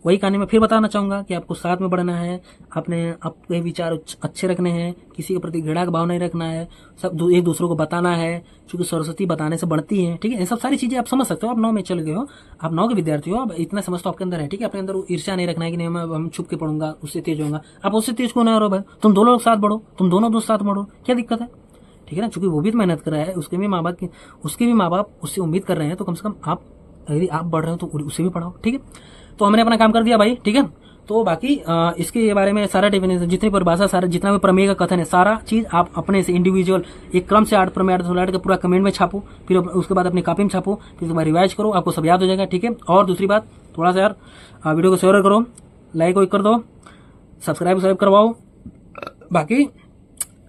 वही कहानी मैं फिर बताना चाहूंगा कि आपको साथ में बढ़ना है, अपने विचार अच्छे रखने हैं, किसी के प्रति घृणा का भाव नहीं रखना है, सब एक दूसरों को बताना है, क्योंकि सरस्वती बताने से बढ़ती है, ठीक है। ये सब सारी चीजें आप समझ सकते हो, आप 9 में चल गए हो, आप 9 के विद्यार्थी हो, अब इतना समझ तो आपके अंदर है, ठीक है। अपने अंदर ईर्ष्या नहीं रखना है कि नहीं मैं छुप के पढ़ूंगा, उससे तेज होगा। आप उससे तेज क्यों ना हो भाई, तुम दोनों लोग साथ बढ़ो, तुम दोनों दोस्त साथ बढ़ो, क्या दिक्कत है, ठीक है ना। चूंकि वो भी तो मेहनत कर रहा है, उसके भी माँ बाप उससे उम्मीद कर रहे हैं, तो कम से कम यदि आप बढ़ रहे हो तो उसे भी पढ़ाओ, ठीक है। तो हमने अपना काम कर दिया भाई, ठीक है। तो बाकी इसके बारे में सारा डेफिनेशन, जितनी परिभाषा, सारा जितना भी प्रमेय का कथन है, सारा चीज आप अपने से इंडिविजुअल एक क्रम से 8 प्रमेय 8 का पूरा कमेंट में छापो, फिर उसके बाद अपनी कॉपी में छापो, फिर तुम्हारा रिवाइज करो, आपको सब याद हो जाएगा, ठीक है। और दूसरी बात, थोड़ा सा यार वीडियो को शेयर करो, लाइक कर दो, सब्सक्राइब करवाओ। बाकी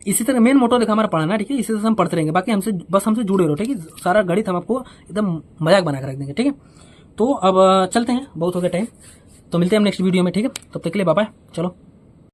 इसी तरह मेन मोटो देखा हमारा पढ़ना, ठीक है। इसी तरह हम पढ़ते रहेंगे, बाकी हमसे जुड़े रहो, ठीक है। सारा गणित हम आपको एकदम मजाक बना कर रख देंगे, ठीक है। तो अब चलते हैं, बहुत हो गया टाइम, तो मिलते हैं हम नेक्स्ट वीडियो में, ठीक है। तब तक के लिए बाय बाय, चलो।